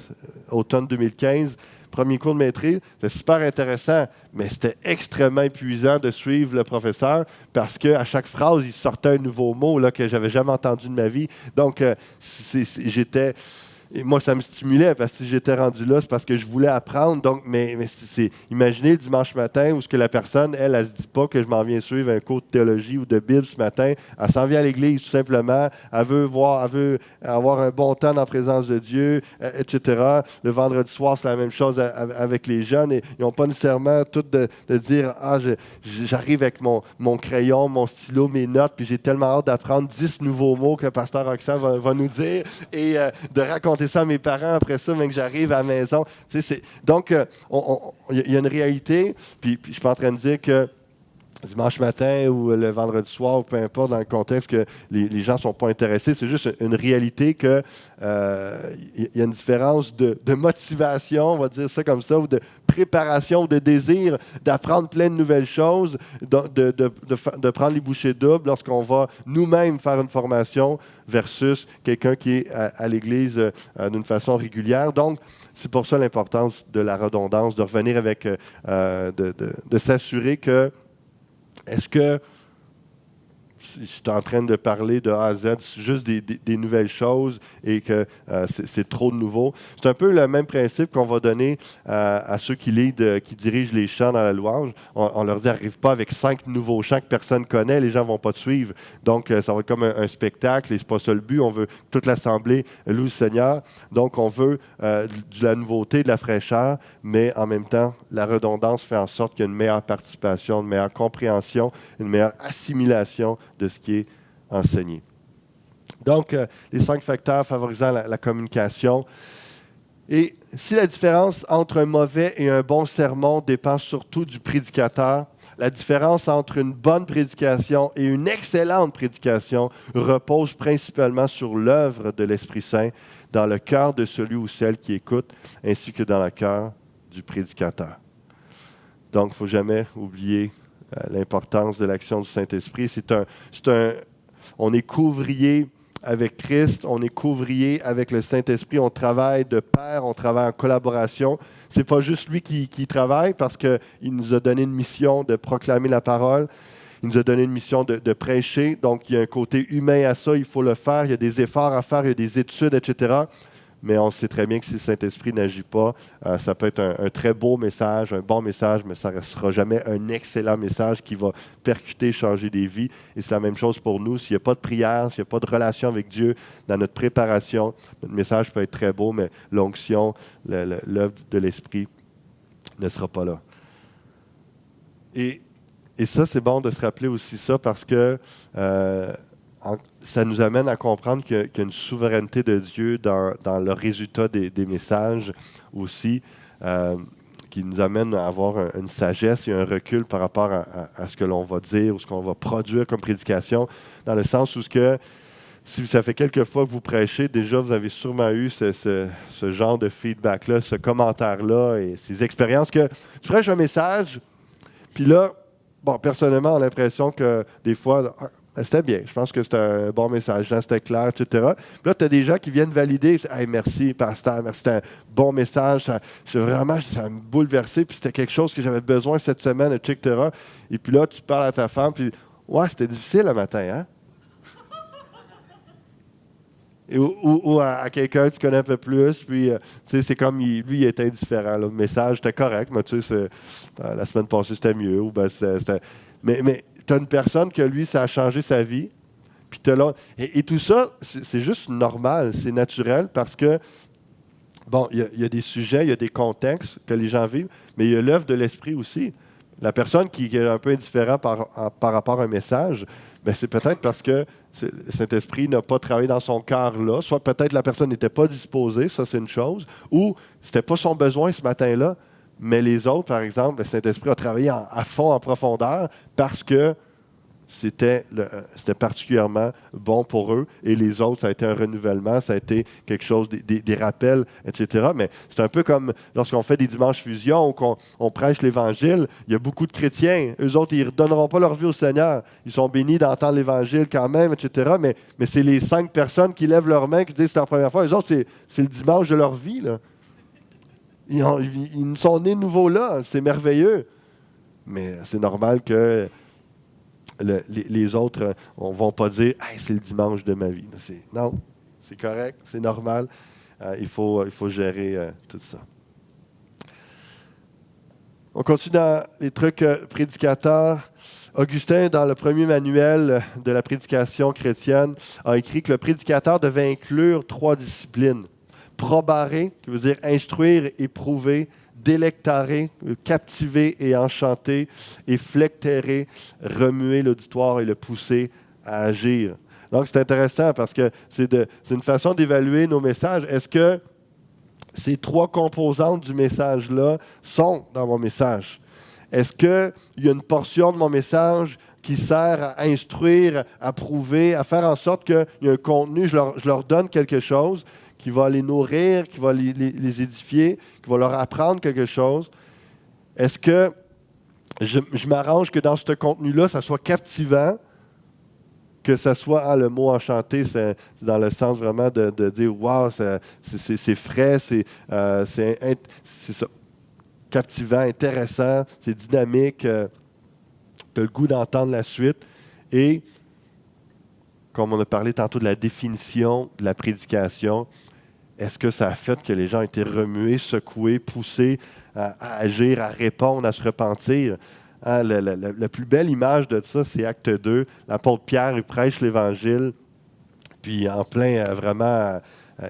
automne 2015, premier cours de maîtrise, c'était super intéressant, mais c'était extrêmement épuisant de suivre le professeur parce qu'à chaque phrase, il sortait un nouveau mot là, que je n'avais jamais entendu de ma vie. Donc, j'étais... Et moi, ça me stimulait parce que si j'étais rendu là, c'est parce que je voulais apprendre. Donc, mais imaginez le dimanche matin où ce que la personne, elle ne se dit pas que je m'en viens suivre un cours de théologie ou de Bible ce matin. Elle s'en vient à l'église tout simplement. Elle veut avoir un bon temps dans la présence de Dieu, etc. Le vendredi soir, c'est la même chose avec les jeunes. Et ils n'ont pas nécessairement tout de dire « Ah, j'arrive avec mon crayon, mon stylo, mes notes, puis j'ai tellement hâte d'apprendre 10 nouveaux mots que Pasteur Roxane va nous dire et de raconter ça à mes parents après ça, même que j'arrive à la maison. » Donc, il y a une réalité, puis je ne suis pas en train de dire que dimanche matin ou le vendredi soir, ou peu importe, dans le contexte que les gens ne sont pas intéressés, c'est juste une réalité qu'il y a une différence de motivation, on va dire ça comme ça, ou de préparation, ou de désir d'apprendre plein de nouvelles choses, de prendre les bouchées doubles lorsqu'on va nous-mêmes faire une formation versus quelqu'un qui est à l'Église d'une façon régulière. Donc, c'est pour ça l'importance de la redondance, de revenir avec, de s'assurer que est-ce que je suis en train de parler de A à Z, juste des nouvelles choses et que c'est trop de nouveau? C'est un peu le même principe qu'on va donner à ceux qui dirigent les chants dans la louange. On leur dit, n'arrive pas avec 5 nouveaux chants que personne connaît, les gens ne vont pas te suivre. Donc, ça va être comme un spectacle et ce n'est pas ça le but. On veut que toute l'Assemblée loue le Seigneur. Donc, on veut de la nouveauté, de la fraîcheur, mais en même temps, la redondance fait en sorte qu'il y a une meilleure participation, une meilleure compréhension, une meilleure assimilation de ce qui est enseigné. Donc, les 5 facteurs favorisant la communication. Et si la différence entre un mauvais et un bon sermon dépend surtout du prédicateur, La différence entre une bonne prédication et une excellente prédication repose principalement sur l'œuvre de l'Esprit Saint dans le cœur de celui ou celle qui écoute, ainsi que dans le cœur du prédicateur. Donc, il ne faut jamais oublier l'importance de l'action du Saint-Esprit. On est couvrier avec Christ, on est couvrier avec le Saint-Esprit, on travaille de pair, on travaille en collaboration. Ce n'est pas juste lui qui travaille parce qu'il nous a donné une mission de proclamer la parole, il nous a donné une mission de prêcher, donc il y a un côté humain à ça, il faut le faire, il y a des efforts à faire, il y a des études, etc. Mais on sait très bien que si le Saint-Esprit n'agit pas, ça peut être un très beau message, un bon message, mais ça ne sera jamais un excellent message qui va percuter, changer des vies. Et c'est la même chose pour nous. S'il n'y a pas de prière, s'il n'y a pas de relation avec Dieu dans notre préparation, notre message peut être très beau, mais l'onction, l'œuvre de l'Esprit ne sera pas là. Et ça, c'est bon de se rappeler aussi ça parce que ça nous amène à comprendre qu'il y a une souveraineté de Dieu dans le résultat des messages aussi, qui nous amène à avoir une sagesse et un recul par rapport à ce que l'on va dire ou ce qu'on va produire comme prédication, dans le sens où si ça fait quelques fois que vous prêchez, déjà vous avez sûrement eu ce genre de feedback-là, ce commentaire-là et ces expériences que tu prêches un message, puis là, bon, personnellement, on a l'impression que des fois, c'était bien. Je pense que c'était un bon message. C'était clair, etc. Puis là, tu as des gens qui viennent valider. Hey, merci, pasteur. Merci, c'était un bon message. Ça me bouleversé. Puis c'était quelque chose que j'avais besoin cette semaine, etc. Et puis là, tu parles à ta femme. Puis, ouais, c'était difficile le matin, hein? Ou à quelqu'un que tu connais un peu plus. Puis, c'est comme lui, il était indifférent. Là. Le message était correct, mais tu sais, la semaine passée, c'était mieux. Ou ben, mais tu as une personne que lui, ça a changé sa vie. Puis et tout ça, c'est juste normal, c'est naturel parce que, bon, il y a des sujets, il y a des contextes que les gens vivent, mais il y a l'œuvre de l'Esprit aussi. La personne qui est un peu indifférente par rapport à un message, bien, c'est peut-être parce que cet esprit n'a pas travaillé dans son cœur là, soit peut-être la personne n'était pas disposée, ça c'est une chose, ou c'était pas son besoin ce matin-là, mais les autres, par exemple, le Saint-Esprit a travaillé à fond, en profondeur, parce que c'était particulièrement bon pour eux. Et les autres, ça a été un renouvellement, ça a été quelque chose, des rappels, etc. Mais c'est un peu comme lorsqu'on fait des dimanches fusion ou qu'on prêche l'Évangile, il y a beaucoup de chrétiens. Eux autres, ils ne redonneront pas leur vie au Seigneur. Ils sont bénis d'entendre l'Évangile quand même, etc. Mais c'est les 5 personnes qui lèvent leurs mains, qui disent que c'est la première fois. Eux autres, c'est le dimanche de leur vie, là. Ils sont nés nouveaux là. C'est merveilleux. Mais c'est normal que les autres ne vont pas dire hey, c'est le dimanche de ma vie. Non, c'est correct, c'est normal. Il faut gérer tout ça. On continue dans les trucs prédicateurs. Augustin, dans le premier manuel de la prédication chrétienne, a écrit que le prédicateur devait inclure 3 disciplines. Probare, qui veut dire instruire, éprouver, délectare, captiver et enchanter, et flectere, remuer l'auditoire et le pousser à agir. Donc, c'est intéressant parce que c'est une façon d'évaluer nos messages. Est-ce que ces 3 composantes du message-là sont dans mon message? Est-ce qu'il y a une portion de mon message qui sert à instruire, à prouver, à faire en sorte qu'il y a un contenu, je leur donne quelque chose qui va les nourrir, qui va les édifier, qui va leur apprendre quelque chose? Est-ce que je m'arrange que dans ce contenu-là, ça soit captivant, que ça soit, le mot enchanté, c'est dans le sens vraiment de dire, wow, c'est frais, c'est ça, captivant, intéressant, c'est dynamique, tu as le goût d'entendre la suite. Et, comme on a parlé tantôt de la définition de la prédication, est-ce que ça a fait que les gens ont été remués, secoués, poussés à agir, à répondre, à se repentir? Hein, la plus belle image de ça, c'est Acte 2. L'apôtre Pierre, il prêche l'Évangile, puis en plein, vraiment,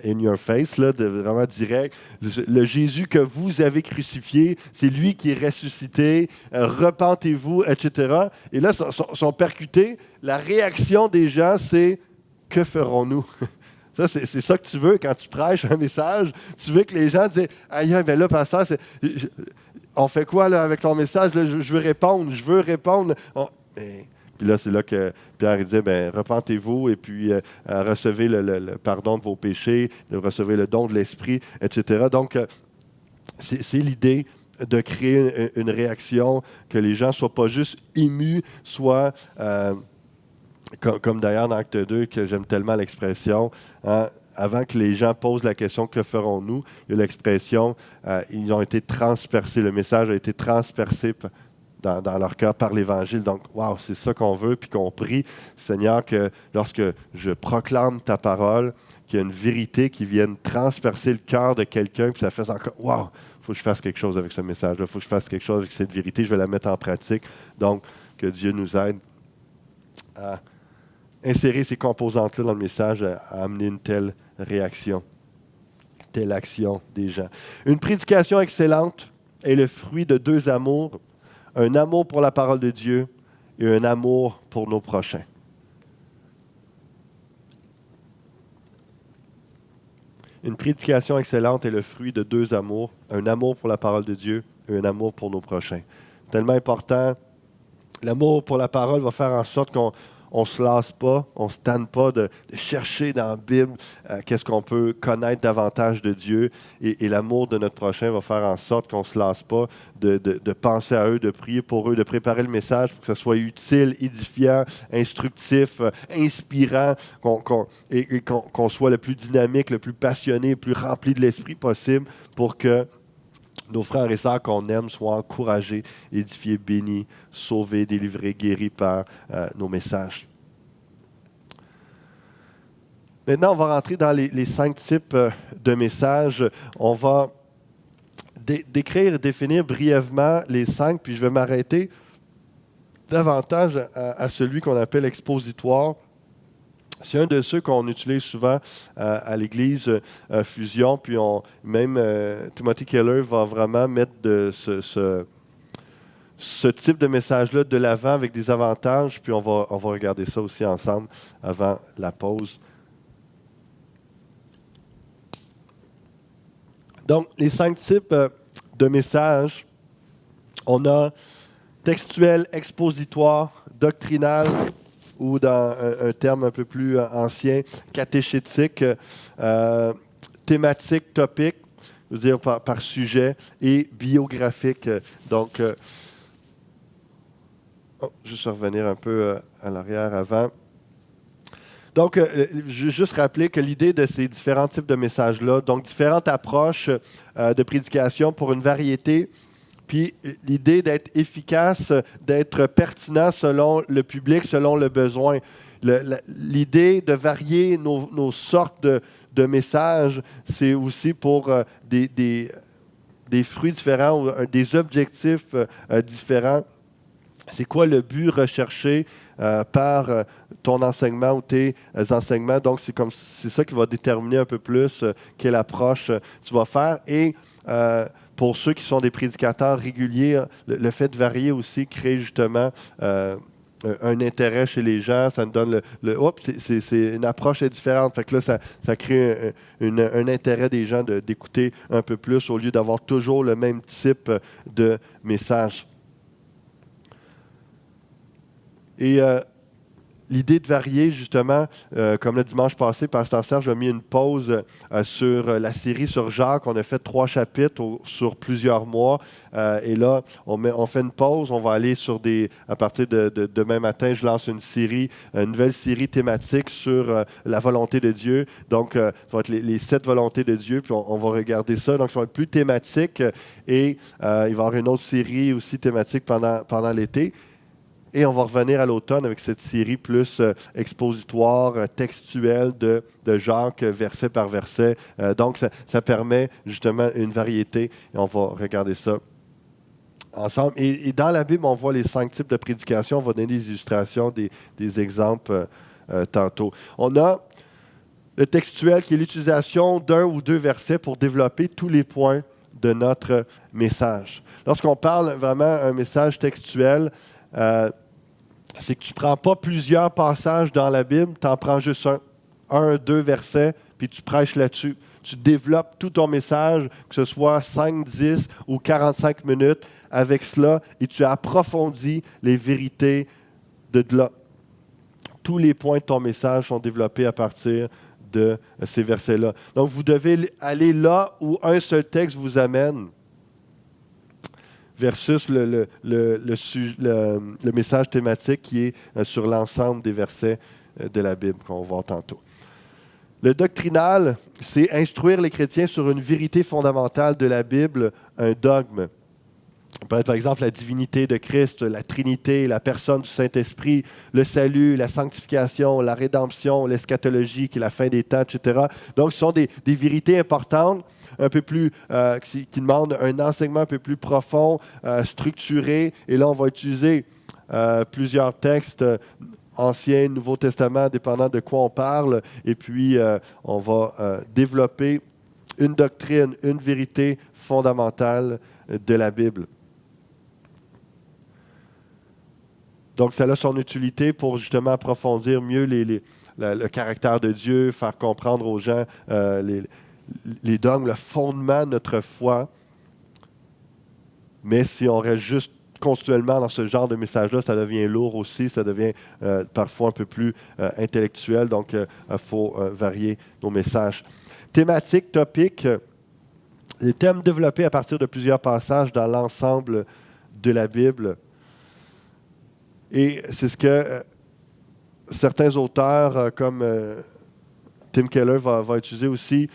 in your face, là, vraiment direct. Le Jésus que vous avez crucifié, c'est lui qui est ressuscité, repentez-vous, etc. Et là, sont percutés. La réaction des gens, c'est « Que ferons-nous? » Ça, c'est ça que tu veux quand tu prêches un message. Tu veux que les gens disent « Aïe, mais là, pasteur, on fait quoi là, avec ton message? Là, je veux répondre. Puis là, c'est là que Pierre il disait, repentez-vous et puis recevez le pardon de vos péchés, recevez le don de l'Esprit, etc. Donc, c'est l'idée de créer une réaction, que les gens ne soient pas juste émus, soit, comme d'ailleurs dans Acte 2, que j'aime tellement l'expression, hein, avant que les gens posent la question « Que ferons-nous ?» il y a l'expression ils ont été transpercés, le message a été transpercé dans leur cœur par l'Évangile. Donc, wow, c'est ça qu'on veut, puis qu'on prie, Seigneur, que lorsque je proclame ta parole, qu'il y a une vérité qui vienne transpercer le cœur de quelqu'un, puis ça fait encore, wow, il faut que je fasse quelque chose avec ce message-là, il faut que je fasse quelque chose avec cette vérité, je vais la mettre en pratique. Donc, que Dieu nous aide à insérer ces composantes-là dans le message, à amener une telle réaction, telle action des gens. Une prédication excellente est le fruit de deux amours, un amour pour la parole de Dieu et un amour pour nos prochains. Une prédication excellente est le fruit de deux amours, un amour pour la parole de Dieu et un amour pour nos prochains. Tellement important. L'amour pour la parole va faire en sorte qu'on ne se lasse pas, on ne se tanne pas de chercher dans la Bible qu'est-ce qu'on peut connaître davantage de Dieu. Et l'amour de notre prochain va faire en sorte qu'on ne se lasse pas de penser à eux, de prier pour eux, de préparer le message pour que ce soit utile, édifiant, instructif, inspirant, qu'on soit le plus dynamique, le plus passionné, le plus rempli de l'esprit possible pour que nos frères et sœurs qu'on aime soient encouragés, édifiés, bénis, sauvés, délivrés, guéris par nos messages. Maintenant, on va rentrer dans les 5 types de messages. On va décrire et définir brièvement les 5, puis je vais m'arrêter davantage à celui qu'on appelle expositoire. C'est un de ceux qu'on utilise souvent à l'Église Fusion, puis même Timothy Keller va vraiment mettre ce type de message-là de l'avant avec des avantages, puis on va regarder ça aussi ensemble avant la pause. Donc, les 5 types de messages, on a textuel, expositoire, doctrinal, ou dans un terme un peu plus ancien, catéchétique, thématique, topique, je veux dire par sujet, et biographique. Donc, juste revenir un peu à l'arrière avant. Donc, je veux juste rappeler que l'idée de ces différents types de messages-là, donc différentes approches de prédication pour une variété, puis l'idée d'être efficace, d'être pertinent selon le public, selon le besoin. L'idée de varier nos sortes de messages, c'est aussi pour des fruits différents ou des objectifs différents. C'est quoi le but recherché par ton enseignement ou tes enseignements? Donc, c'est ça qui va déterminer un peu plus quelle approche tu vas faire. Et pour ceux qui sont des prédicateurs réguliers, le fait de varier aussi crée justement un intérêt chez les gens. Ça nous donne c'est une approche différente. Fait que là, ça crée un intérêt des gens d'écouter un peu plus au lieu d'avoir toujours le même type de message. Et l'idée de varier, justement, comme le dimanche passé, Pasteur Serge a mis une pause sur la série sur Jacques. On a fait 3 chapitres sur plusieurs mois. Et là, on fait une pause. On va aller à partir de demain matin, je lance une nouvelle série thématique sur la volonté de Dieu. Donc, ça va être les 7 volontés de Dieu, puis on va regarder ça. Donc, ça va être plus thématique. Et il va y avoir une autre série aussi thématique pendant l'été. Et on va revenir à l'automne avec cette série plus expositoire, textuelle de Jacques, verset par verset. Donc, ça permet justement une variété. Et on va regarder ça ensemble. Et dans la Bible, on voit les 5 types de prédication. On va donner des illustrations, des exemples tantôt. On a le textuel qui est l'utilisation d'un ou 2 versets pour développer tous les points de notre message. Lorsqu'on parle vraiment d'un message textuel, c'est que tu ne prends pas plusieurs passages dans la Bible, tu en prends juste un, 2 versets, puis tu prêches là-dessus. tu développes tout ton message, que ce soit 5, 10 ou 45 minutes avec cela, et tu approfondis les vérités de là. Tous les points de ton message sont développés à partir de ces versets-là. Donc, vous devez aller là où un seul texte vous amène, versus le message thématique qui est sur l'ensemble des versets de la Bible qu'on va voir tantôt. Le doctrinal, c'est instruire les chrétiens sur une vérité fondamentale de la Bible, un dogme. Ça peut être par exemple la divinité de Christ, la Trinité, la personne du Saint-Esprit, le salut, la sanctification, la rédemption, l'eschatologie, qui est la fin des temps, etc. Donc, ce sont des vérités importantes, un peu plus, qui demandent un enseignement un peu plus profond, structuré. Et là, on va utiliser plusieurs textes Ancien, Nouveau Testament, dépendant de quoi on parle. Et puis, on va développer une doctrine, une vérité fondamentale de la Bible. Donc, ça a son utilité pour justement approfondir mieux le caractère de Dieu, faire comprendre aux gens les dogmes, le fondement de notre foi. Mais si on reste juste continuellement dans ce genre de message-là, ça devient lourd aussi, ça devient parfois un peu plus intellectuel. Donc, il faut varier nos messages. Thématique, topic, les thèmes développés à partir de plusieurs passages dans l'ensemble de la Bible. Et c'est ce que certains auteurs comme Tim Keller va utiliser aussi.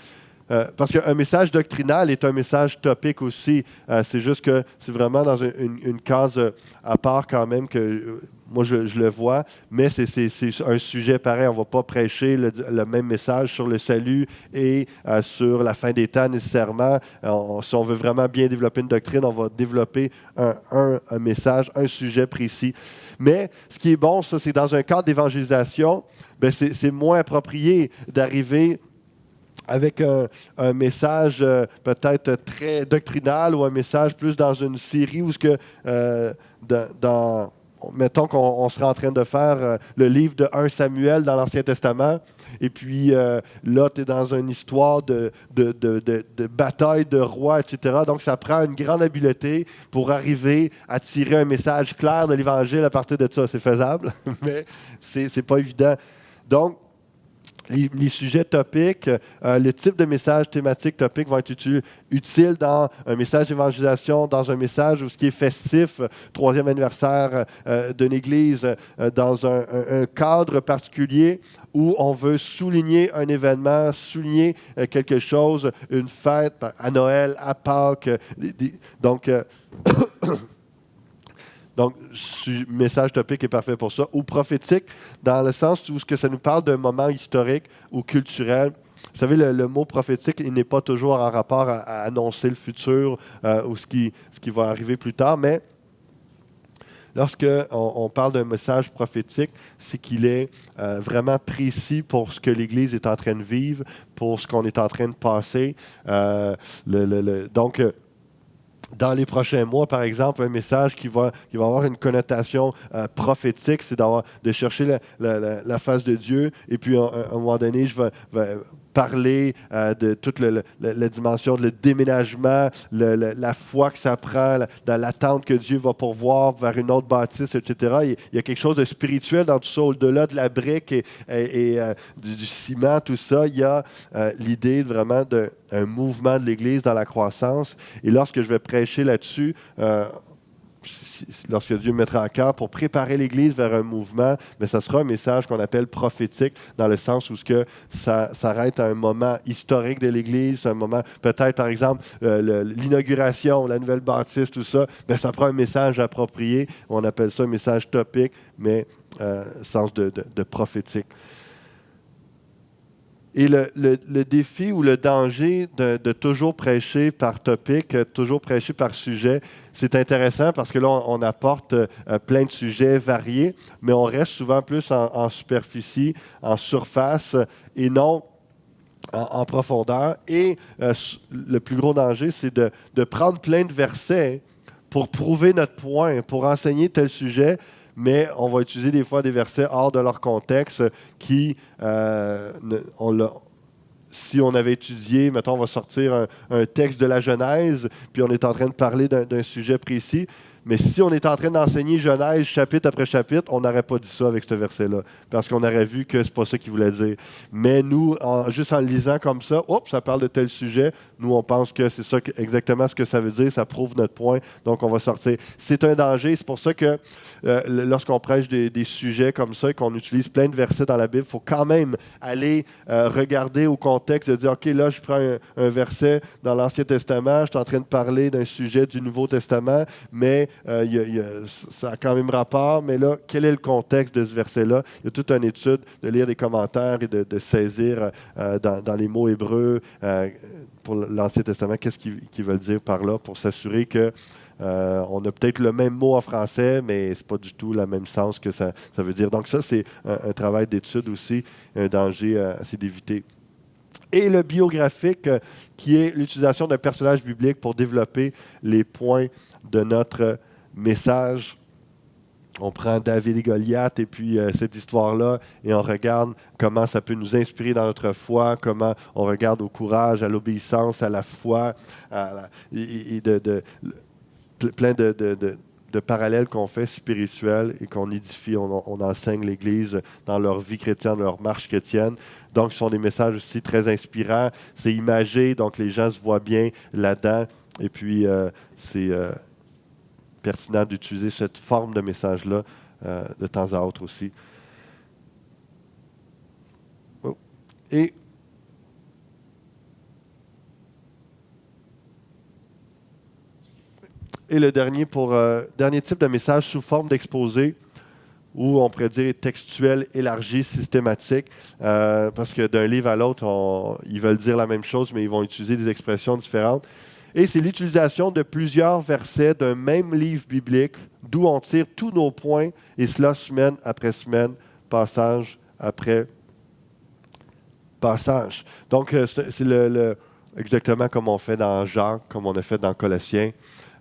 Parce qu'un message doctrinal est un message topique aussi. C'est juste que c'est vraiment dans une case à part quand même que moi je le vois, mais c'est un sujet pareil. On ne va pas prêcher le même message sur le salut et sur la fin des temps nécessairement. Si on veut vraiment bien développer une doctrine, on va développer un message, un sujet précis. Mais ce qui est bon, ça, c'est dans un cadre d'évangélisation, ben c'est moins approprié d'arriver avec un message peut-être très doctrinal ou un message plus dans une série où mettons qu'on serait en train de faire le livre de 1 Samuel dans l'Ancien Testament, et puis là, tu es dans une histoire de bataille de rois, etc. Donc, ça prend une grande habileté pour arriver à tirer un message clair de l'Évangile à partir de ça. C'est faisable, mais c'est pas évident. Donc, les sujets topiques, le type de message thématique topique vont être utiles dans un message d'évangélisation, dans un message où ce qui est festif, 3e anniversaire d'une église, dans un cadre particulier où on veut souligner un événement, souligner quelque chose, une fête à Noël, à Pâques. Donc, message topique est parfait pour ça. Ou prophétique, dans le sens où ça nous parle d'un moment historique ou culturel. Vous savez, le mot prophétique, il n'est pas toujours en rapport à annoncer le futur ou ce qui va arriver plus tard, mais lorsqu'on parle d'un message prophétique, c'est qu'il est vraiment précis pour ce que l'Église est en train de vivre, pour ce qu'on est en train de passer. Donc, dans les prochains mois, par exemple, un message qui va avoir une connotation prophétique, c'est de chercher la face de Dieu. Et puis, à un moment donné, je vais parler de toute la dimension de le déménagement, la foi que ça prend, dans l'attente que Dieu va pourvoir vers une autre bâtisse, etc. Il y a quelque chose de spirituel dans tout ça, au-delà de la brique et du ciment, tout ça. Il y a l'idée vraiment d'un mouvement de l'Église dans la croissance. Et lorsque je vais prêcher là-dessus, lorsque Dieu me mettra à cœur pour préparer l'Église vers un mouvement, mais ça sera un message qu'on appelle prophétique, dans le sens où ça s'arrête à un moment historique de l'Église, un moment, peut-être par exemple, l'inauguration, la nouvelle bâtisse, tout ça, mais ça prend un message approprié. On appelle ça un message topique, mais sens de prophétique. Et le défi ou le danger de toujours prêcher par topic, toujours prêcher par sujet, c'est intéressant parce que là, on apporte plein de sujets variés, mais on reste souvent plus en superficie, en surface, et non en profondeur. Et le plus gros danger, c'est de prendre plein de versets pour prouver notre point, pour enseigner tel sujet, mais on va utiliser des fois des versets hors de leur contexte qui, si on avait étudié, mettons, on va sortir un texte de la Genèse, puis on est en train de parler d'un sujet précis. Mais si on est en train d'enseigner Genèse chapitre après chapitre, on n'aurait pas dit ça avec ce verset-là, parce qu'on aurait vu que ce n'est pas ça qu'il voulait dire. Mais nous, juste en le lisant comme ça, ça parle de tel sujet, nous, on pense que c'est ça exactement ce que ça veut dire, ça prouve notre point, donc on va sortir. C'est un danger, c'est pour ça que lorsqu'on prêche des sujets comme ça et qu'on utilise plein de versets dans la Bible, il faut quand même aller regarder au contexte, de dire, OK, là, je prends un verset dans l'Ancien Testament, je suis en train de parler d'un sujet du Nouveau Testament, mais ça a quand même rapport, mais là, quel est le contexte de ce verset-là? Il y a toute une étude de lire des commentaires et de saisir dans les mots hébreux pour l'Ancien Testament, qu'est-ce qu'ils veulent dire par là, pour s'assurer que on a peut-être le même mot en français, mais ce n'est pas du tout le même sens que ça veut dire. Donc ça, c'est un travail d'étude aussi, un danger assez d'éviter. Et le biographique, qui est l'utilisation d'un personnage biblique pour développer les points de notre message. On prend David et Goliath et puis cette histoire-là et on regarde comment ça peut nous inspirer dans notre foi, comment on regarde au courage, à l'obéissance, à la foi, plein de parallèles qu'on fait spirituels et qu'on édifie, on enseigne l'Église dans leur vie chrétienne, leur marche chrétienne. Donc, ce sont des messages aussi très inspirants. C'est imagé, donc les gens se voient bien là-dedans. Et puis, c'est pertinent d'utiliser cette forme de message-là de temps à autre aussi. Oh. Et le dernier type de message sous forme d'exposé, ou on pourrait dire textuel, élargi, systématique, parce que d'un livre à l'autre, ils veulent dire la même chose, mais ils vont utiliser des expressions différentes. Et c'est l'utilisation de plusieurs versets d'un même livre biblique, d'où on tire tous nos points, et cela semaine après semaine, passage après passage. Donc, c'est exactement comme on fait dans Jacques, comme on a fait dans Colossiens.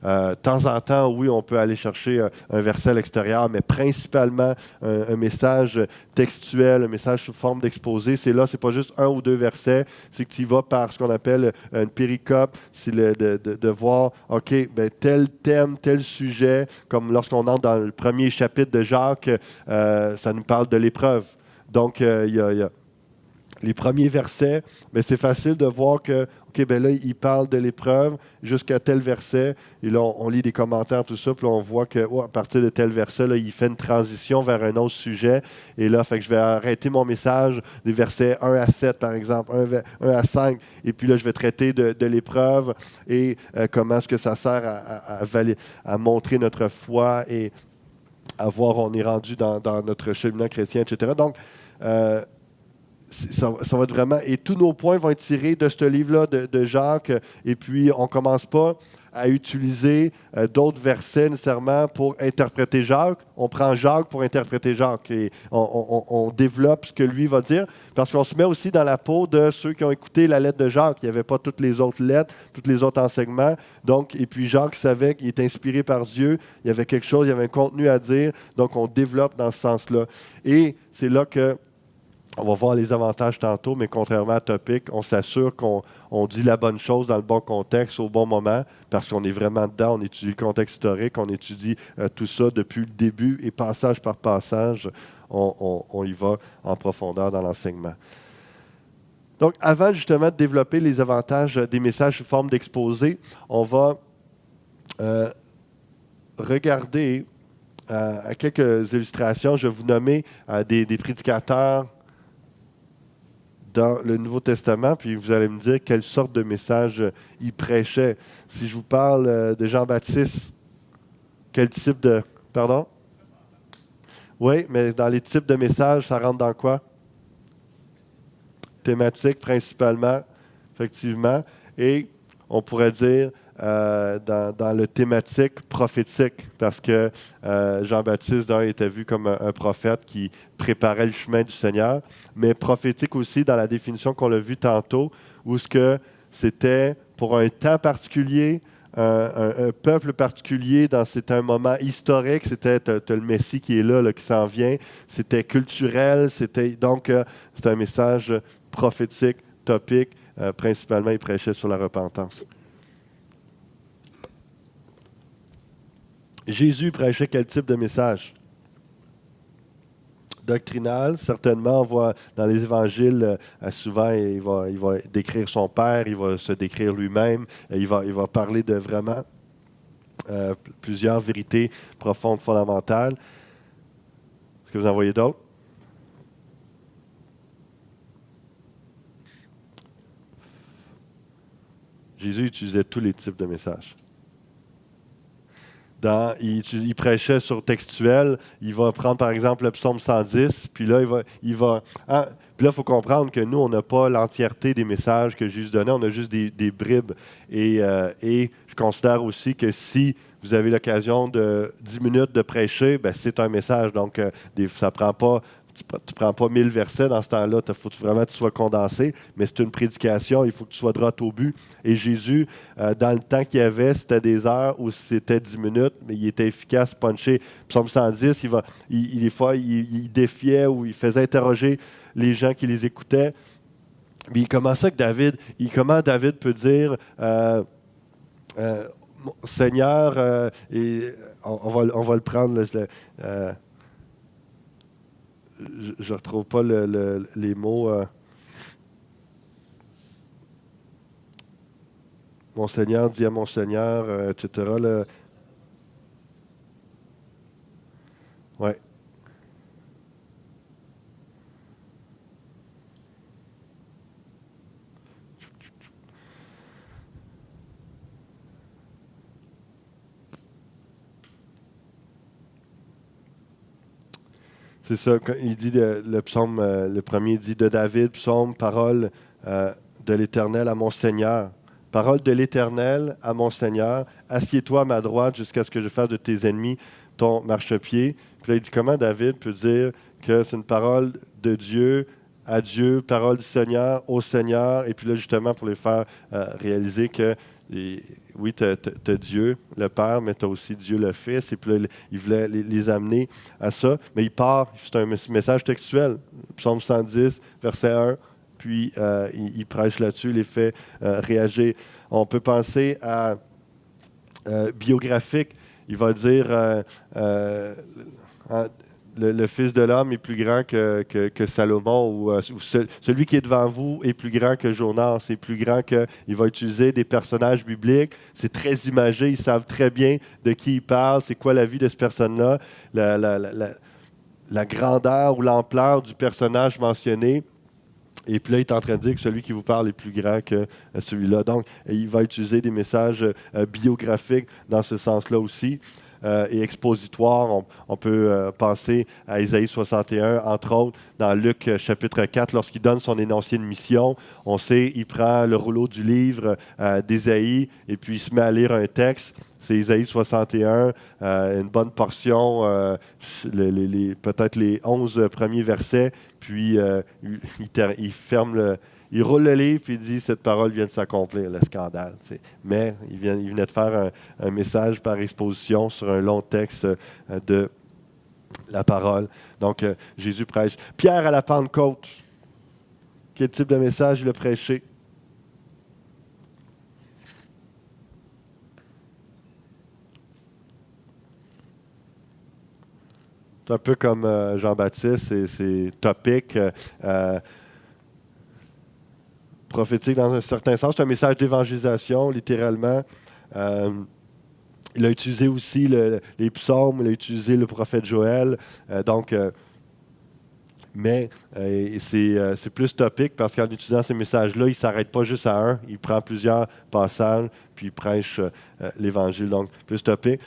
De temps en temps, oui, on peut aller chercher un verset à l'extérieur, mais principalement un message textuel, un message sous forme d'exposé. C'est pas juste un ou deux versets, c'est que tu y vas par ce qu'on appelle une péricope, c'est de voir, OK, tel thème, tel sujet, comme lorsqu'on entre dans le premier chapitre de Jacques, ça nous parle de l'épreuve. Donc, il y a les premiers versets, mais c'est facile de voir que, OK, là, il parle de l'épreuve jusqu'à tel verset, et là, on lit des commentaires, tout ça, puis là, on voit que, à partir de tel verset, là, il fait une transition vers un autre sujet, et là, fait que je vais arrêter mon message des versets 1 à 7, par exemple, 1 à 5, et puis là, je vais traiter de l'épreuve, et comment est-ce que ça sert à montrer notre foi, et à voir on est rendu dans notre cheminement chrétien, etc. Donc, ça va être vraiment... Et tous nos points vont être tirés de ce livre-là de Jacques. Et puis, on ne commence pas à utiliser d'autres versets nécessairement pour interpréter Jacques. On prend Jacques pour interpréter Jacques. Et on développe ce que lui va dire. Parce qu'on se met aussi dans la peau de ceux qui ont écouté la lettre de Jacques. Il n'y avait pas toutes les autres lettres, tous les autres enseignements. Donc, et puis Jacques savait qu'il était inspiré par Dieu. Il y avait quelque chose, il y avait un contenu à dire. Donc, on développe dans ce sens-là. Et c'est là que on va voir les avantages tantôt, mais contrairement à Topic, on s'assure qu'on dit la bonne chose dans le bon contexte au bon moment, parce qu'on est vraiment dedans, on étudie le contexte historique, on étudie tout ça depuis le début, et passage par passage, on y va en profondeur dans l'enseignement. Donc, avant justement de développer les avantages des messages sous forme d'exposé, on va regarder à quelques illustrations. Je vais vous nommer des prédicateurs dans le Nouveau Testament, puis vous allez me dire quelle sorte de message il prêchait. Si je vous parle de Jean-Baptiste, quel type de... Pardon? Oui, mais dans les types de messages, ça rentre dans quoi? Thématique principalement, effectivement. Et on pourrait dire dans le thématique prophétique, parce que Jean-Baptiste, était vu comme un prophète qui préparait le chemin du Seigneur, mais prophétique aussi dans la définition qu'on a vue tantôt, où ce que c'était pour un temps particulier, un peuple particulier, c'était un moment historique, c'était le Messie qui est là, qui s'en vient, c'était culturel, donc c'est un message prophétique topic. Principalement, il prêchait sur la repentance. Jésus prêchait quel type de message? Doctrinal, certainement, on voit dans les évangiles, souvent, il va décrire son Père, il va se décrire lui-même, il va parler de vraiment plusieurs vérités profondes, fondamentales. Est-ce que vous en voyez d'autres? Jésus utilisait tous les types de messages. Il prêchait sur textuel, il va prendre par exemple le psaume 110, puis là, puis là, il faut comprendre que nous, on n'a pas l'entièreté des messages que Jésus donnait, on a juste des bribes. Et je considère aussi que si vous avez l'occasion de 10 minutes de prêcher, ben, c'est un message. Donc, ça prend pas. Tu ne prends pas 1000 versets dans ce temps-là, il faut vraiment que tu sois condensé, mais c'est une prédication, il faut que tu sois droit au but. Et Jésus, dans le temps qu'il y avait, c'était des heures ou c'était 10 minutes, mais il était efficace, punché. Psaume 110, des fois, il défiait ou il faisait interroger les gens qui les écoutaient. Mais comment David peut dire Seigneur, et on va le prendre, je ne retrouve pas les mots. Mon Seigneur dit à mon Seigneur, etc. Ouais. C'est ça, quand il dit le psaume, le premier dit de David, psaume, parole de l'Éternel à mon Seigneur. Parole de l'Éternel à mon Seigneur, assieds-toi à ma droite jusqu'à ce que je fasse de tes ennemis ton marchepied. Puis là, il dit comment David peut dire que c'est une parole de Dieu à Dieu, parole du Seigneur au Seigneur, et puis là, justement, pour les faire réaliser que oui, tu as Dieu, le Père, mais tu as aussi Dieu, le Fils. Et puis là, il voulait les amener à ça. Mais il part, c'est un message textuel. Psaume 110, verset 1. Puis il prêche là-dessus, il les fait réagir. On peut penser à biographique. Il va dire le Fils de l'homme est plus grand que Salomon, ou celui qui est devant vous est plus grand que Jonas, c'est plus grand que... Il va utiliser des personnages bibliques, c'est très imagé, ils savent très bien de qui il parle, c'est quoi la vie de cette personne-là, la grandeur ou l'ampleur du personnage mentionné. Et puis là, il est en train de dire que celui qui vous parle est plus grand que celui-là. Donc, il va utiliser des messages biographiques dans ce sens-là aussi. Et expositoire, on peut penser à Ésaïe 61, entre autres, dans Luc chapitre 4, lorsqu'il donne son énoncé de mission. On sait, il prend le rouleau du livre d'Ésaïe et puis il se met à lire un texte. C'est Ésaïe 61, une bonne portion, peut-être les 11 premiers versets, puis il ferme il roule le livre et il dit cette parole vient de s'accomplir, le scandale. T'sais. Mais il venait de faire un message par exposition sur un long texte de la parole. Donc, Jésus prêche. Pierre à la Pentecôte. Quel type de message il a prêché? C'est un peu comme Jean-Baptiste, c'est topique. Prophétique dans un certain sens. C'est un message d'évangélisation, littéralement. Il a utilisé aussi les psaumes, il a utilisé le prophète Joël. Mais c'est plus topique parce qu'en utilisant ces messages-là, il ne s'arrête pas juste à un. Il prend plusieurs passages, puis il prêche l'Évangile. Donc, plus topique.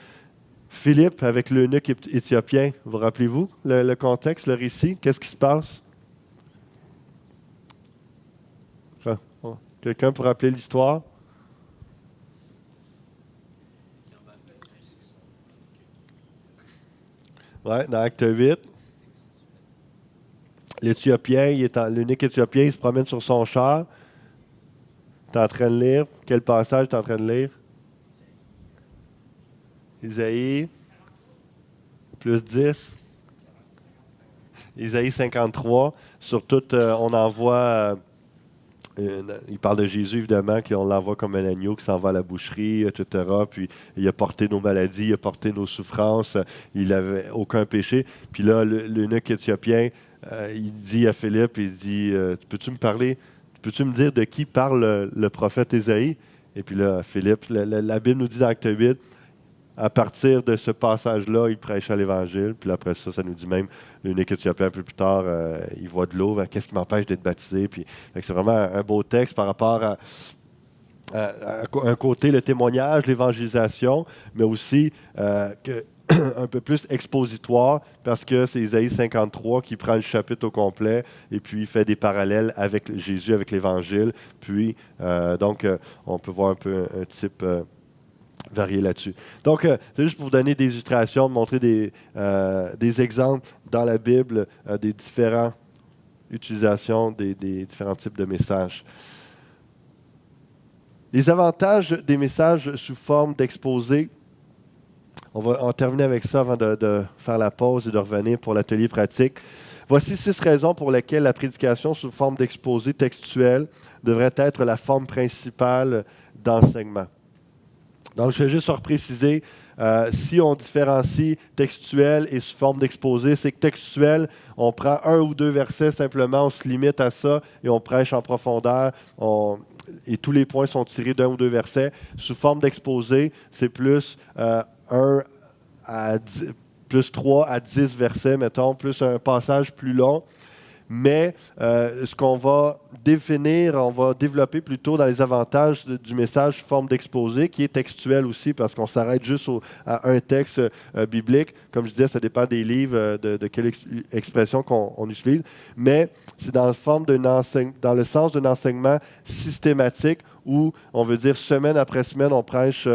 Philippe, avec l'eunuque éthiopien, vous rappelez-vous le contexte, le récit? Qu'est-ce qui se passe? Quelqu'un pour rappeler l'histoire? Oui, dans Acte 8. L'unique Éthiopien, il se promène sur son char. Tu es en train de lire. Quel passage tu es en train de lire? Isaïe, plus 10. Isaïe 53. Sur tout, on en voit Il parle de Jésus, évidemment, qu'on l'envoie comme un agneau qui s'en va à la boucherie, etc. Puis il a porté nos maladies, il a porté nos souffrances, il n'avait aucun péché. Puis là, l'eunuque éthiopien, il dit à Philippe, il dit, peux-tu me parler, peux-tu me dire de qui parle le prophète Ésaïe? Et puis là, Philippe, la Bible nous dit dans Acte 8, à partir de ce passage-là, il prêche à l'Évangile. Puis après ça, ça nous dit même, l'eunuque éthiopien, un peu plus tard, il voit de l'eau. Qu'est-ce qui m'empêche d'être baptisé? Puis, c'est vraiment un beau texte par rapport à un côté, le témoignage, l'évangélisation, mais aussi un peu plus expositoire, parce que c'est Isaïe 53 qui prend le chapitre au complet et puis fait des parallèles avec Jésus, avec l'Évangile. Puis, on peut voir un peu un type varié là-dessus. Donc, c'est juste pour vous donner des illustrations, montrer des exemples dans la Bible des différentes utilisations des différents types de messages. Les avantages des messages sous forme d'exposé. On va en terminer avec ça avant de faire la pause et de revenir pour l'atelier pratique. Voici 6 raisons pour lesquelles la prédication sous forme d'exposé textuel devrait être la forme principale d'enseignement. Donc, je vais juste repréciser, si on différencie textuel et sous forme d'exposé, c'est que textuel, on prend 1 ou 2 versets simplement, on se limite à ça et on prêche en profondeur. Et tous les points sont tirés d'1 ou 2 versets. Sous forme d'exposé, c'est plus 3 à 10 versets, mettons, plus un passage plus long. Mais ce qu'on va définir, on va développer plutôt dans les avantages du message sous forme d'exposé, qui est textuel aussi, parce qu'on s'arrête juste à un texte biblique. Comme je disais, ça dépend des livres, de quelle expression qu'on utilise. Mais c'est dans le sens d'un enseignement systématique où on veut dire semaine après semaine, on prêche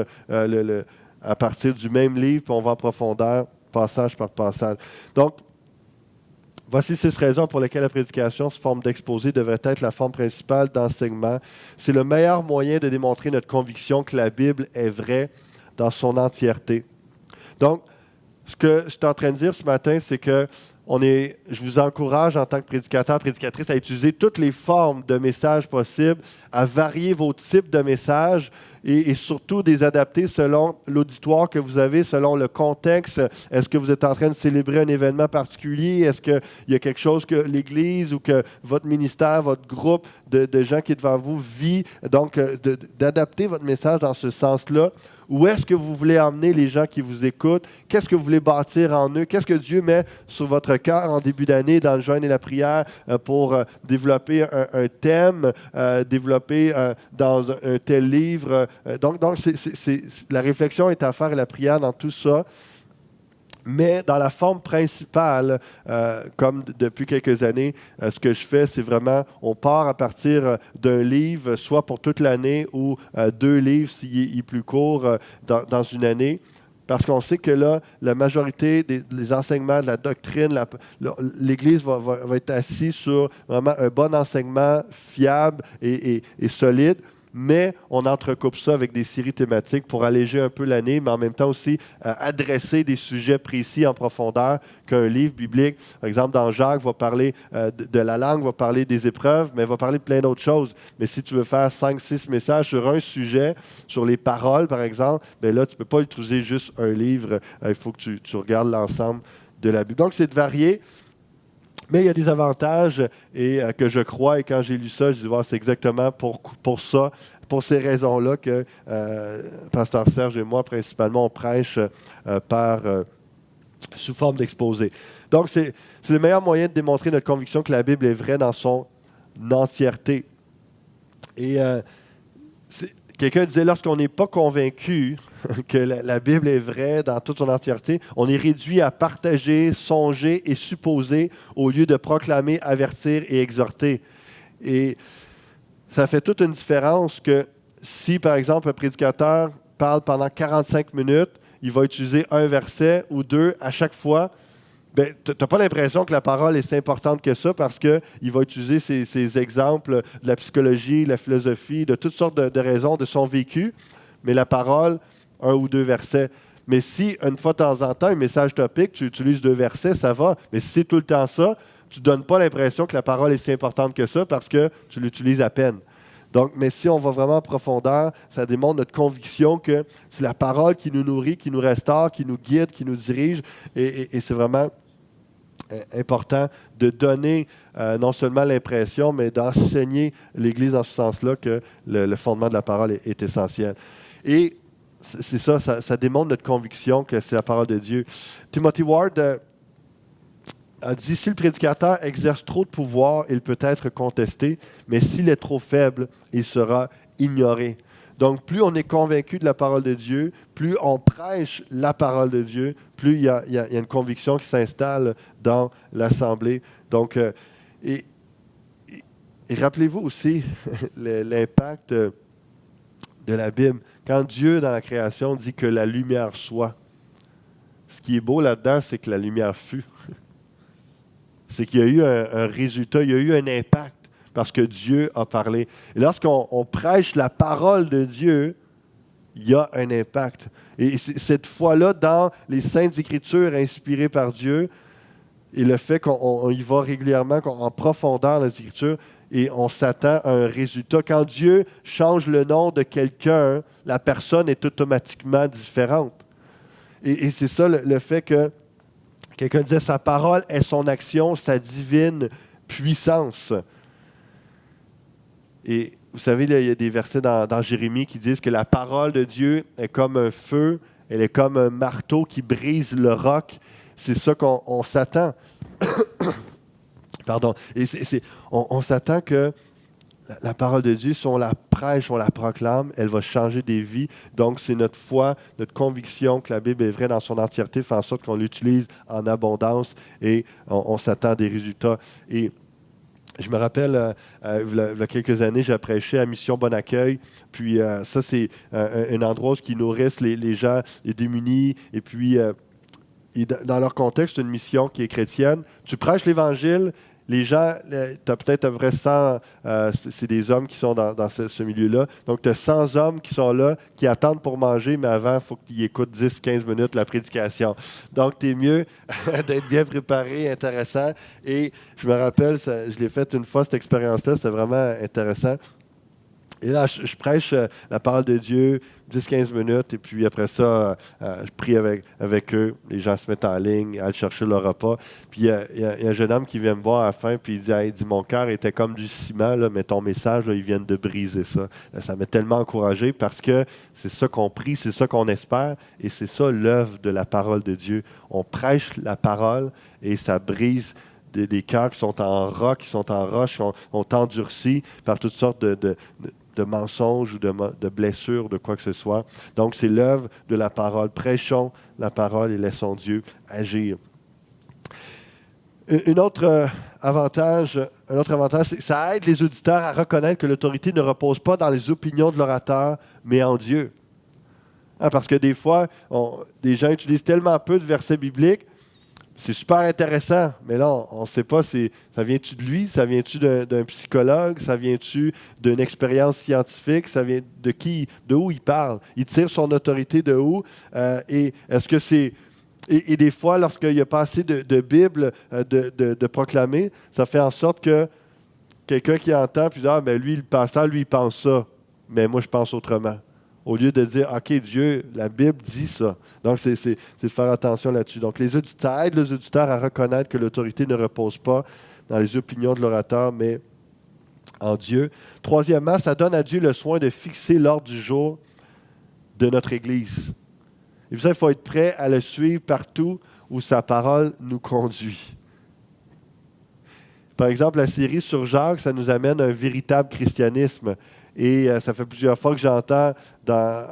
à partir du même livre, puis on va en profondeur, passage par passage. Donc, voici 6 raisons pour lesquelles la prédication sous forme d'exposé devrait être la forme principale d'enseignement. C'est le meilleur moyen de démontrer notre conviction que la Bible est vraie dans son entièreté. Donc, ce que je suis en train de dire ce matin, c'est que je vous encourage en tant que prédicateur, prédicatrice, à utiliser toutes les formes de messages possibles, à varier vos types de messages et surtout des adapter selon l'auditoire que vous avez, selon le contexte. Est-ce que vous êtes en train de célébrer un événement particulier? Est-ce qu'il y a quelque chose que l'Église ou que votre ministère, votre groupe de gens qui est devant vous vit? Donc, d'adapter votre message dans ce sens-là. Où est-ce que vous voulez emmener les gens qui vous écoutent? Qu'est-ce que vous voulez bâtir en eux? Qu'est-ce que Dieu met sur votre cœur en début d'année dans le jeûne et la prière pour développer un thème, développer dans un tel livre? Donc la réflexion est à faire et la prière dans tout ça. Mais dans la forme principale, comme depuis quelques années, ce que je fais, c'est vraiment, on part à partir d'un livre, soit pour toute l'année ou 2 livres s'il est plus court dans une année. Parce qu'on sait que là, la majorité des enseignements de la doctrine, l'Église va être assise sur vraiment un bon enseignement fiable et solide. Mais on entrecoupe ça avec des séries thématiques pour alléger un peu l'année, mais en même temps aussi adresser des sujets précis en profondeur qu'un livre biblique. Par exemple, dans Jacques, va parler de la langue, va parler des épreuves, mais va parler de plein d'autres choses. Mais si tu veux faire 5-6 messages sur un sujet, sur les paroles, par exemple, bien là, tu ne peux pas utiliser juste un livre. Il faut que tu regardes l'ensemble de la Bible. Donc, c'est de varier. Mais il y a des avantages et que je crois, et quand j'ai lu ça, je dis, c'est exactement pour ça, pour ces raisons-là que Pasteur Serge et moi, principalement, on prêche sous forme d'exposé. Donc, c'est le meilleur moyen de démontrer notre conviction que la Bible est vraie dans son entièreté. Et quelqu'un disait, lorsqu'on n'est pas convaincu que la Bible est vraie dans toute son entièreté, on est réduit à partager, songer et supposer au lieu de proclamer, avertir et exhorter. Et ça fait toute une différence que si, par exemple, un prédicateur parle pendant 45 minutes, il va utiliser un verset ou 2 à chaque fois. Ben, tu n'as pas l'impression que la parole est si importante que ça parce qu'il va utiliser ces exemples de la psychologie, de la philosophie, de toutes sortes de raisons de son vécu, mais la parole, 1 ou 2 versets. Mais si, une fois de temps en temps, un message topique, tu utilises 2 versets, ça va. Mais si c'est tout le temps ça, ne donnes pas l'impression que la parole est si importante que ça parce que tu l'utilises à peine. Donc, mais si on va vraiment en profondeur, ça démontre notre conviction que c'est la parole qui nous nourrit, qui nous restaure, qui nous guide, qui nous dirige. Et c'est vraiment important de donner non seulement l'impression, mais d'enseigner l'Église dans ce sens-là que le fondement de la parole est essentiel. Et c'est ça démontre notre conviction que c'est la parole de Dieu. Timothy Ward a dit, si le prédicateur exerce trop de pouvoir, il peut être contesté, mais s'il est trop faible, il sera ignoré. Donc, plus on est convaincu de la parole de Dieu, plus on prêche la parole de Dieu, plus il y a une conviction qui s'installe dans l'Assemblée. Donc, et rappelez-vous aussi l'impact de la Bible. Quand Dieu, dans la création, dit que la lumière soit, ce qui est beau là-dedans, c'est que la lumière fut. C'est qu'il y a eu un résultat, il y a eu un impact parce que Dieu a parlé. Et lorsqu'on prêche la parole de Dieu, il y a un impact. Et cette foi-là, dans les Saintes Écritures inspirées par Dieu, et le fait qu'on y va régulièrement, en profondeur dans les Écritures, et on s'attend à un résultat. Quand Dieu change le nom de quelqu'un, la personne est automatiquement différente. Et c'est ça le fait que quelqu'un disait, sa parole est son action, sa divine puissance. Et vous savez, là, il y a des versets dans Jérémie qui disent que la parole de Dieu est comme un feu, elle est comme un marteau qui brise le roc. C'est ça qu'on s'attend. Pardon. Et on s'attend que la parole de Dieu, si on la prêche, on la proclame, elle va changer des vies. Donc, c'est notre foi, notre conviction que la Bible est vraie dans son entièreté, fait en sorte qu'on l'utilise en abondance et on s'attend à des résultats. Et je me rappelle, il y a quelques années, j'ai prêché à Mission Bon Accueil. Puis ça, c'est un endroit où ils nourrissent les gens, les démunis. Et puis, dans leur contexte, c'est une mission qui est chrétienne. Tu prêches l'Évangile. Les gens, tu as peut-être à peu près 100, c'est des hommes qui sont dans ce milieu-là. Donc, tu as 100 hommes qui sont là, qui attendent pour manger, mais avant, il faut qu'ils écoutent 10-15 minutes la prédication. Donc, tu es mieux d'être bien préparé, intéressant. Et je me rappelle, je l'ai fait une fois, cette expérience-là, c'était vraiment intéressant. Et là, je prêche la parole de Dieu, 10-15 minutes, et puis après ça, je prie avec eux. Les gens se mettent en ligne, allent chercher leur repas. Puis il y a un jeune homme qui vient me voir à la fin, puis il dit, hey, mon cœur était comme du ciment, là, mais ton message, là, ils viennent de briser ça. Là, ça m'a tellement encouragé parce que c'est ça qu'on prie, c'est ça qu'on espère, et c'est ça l'œuvre de la parole de Dieu. On prêche la parole et ça brise des cœurs qui sont en roc, qui sont en roche, qui ont endurci par toutes sortes de mensonges ou de blessures, de quoi que ce soit. Donc, c'est l'œuvre de la parole. Prêchons la parole et laissons Dieu agir. Un autre avantage, c'est que ça aide les auditeurs à reconnaître que l'autorité ne repose pas dans les opinions de l'orateur, mais en Dieu. Parce que des fois, des gens utilisent tellement peu de versets bibliques. C'est super intéressant, mais là, on ne sait pas, ça vient-tu de lui, ça vient-tu d'un psychologue, ça vient-tu d'une expérience scientifique, ça vient de qui, de où il parle. Il tire son autorité de où, et est-ce que c'est... Et des fois, lorsqu'il n'y a pas assez de Bible de proclamer, ça fait en sorte que quelqu'un qui entend, puis dit, ah, mais lui, le pasteur, lui, il pense ça, mais moi, je pense autrement. Au lieu de dire, OK, Dieu, la Bible dit ça. Donc, c'est de faire attention là-dessus. Donc, ça aide les auditeurs à reconnaître que l'autorité ne repose pas dans les opinions de l'orateur, mais en Dieu. Troisièmement, ça donne à Dieu le soin de fixer l'ordre du jour de notre Église. Et ça, il faut être prêt à le suivre partout où sa parole nous conduit. Par exemple, la série sur Jacques, ça nous amène à un véritable christianisme. Et ça fait plusieurs fois que j'entends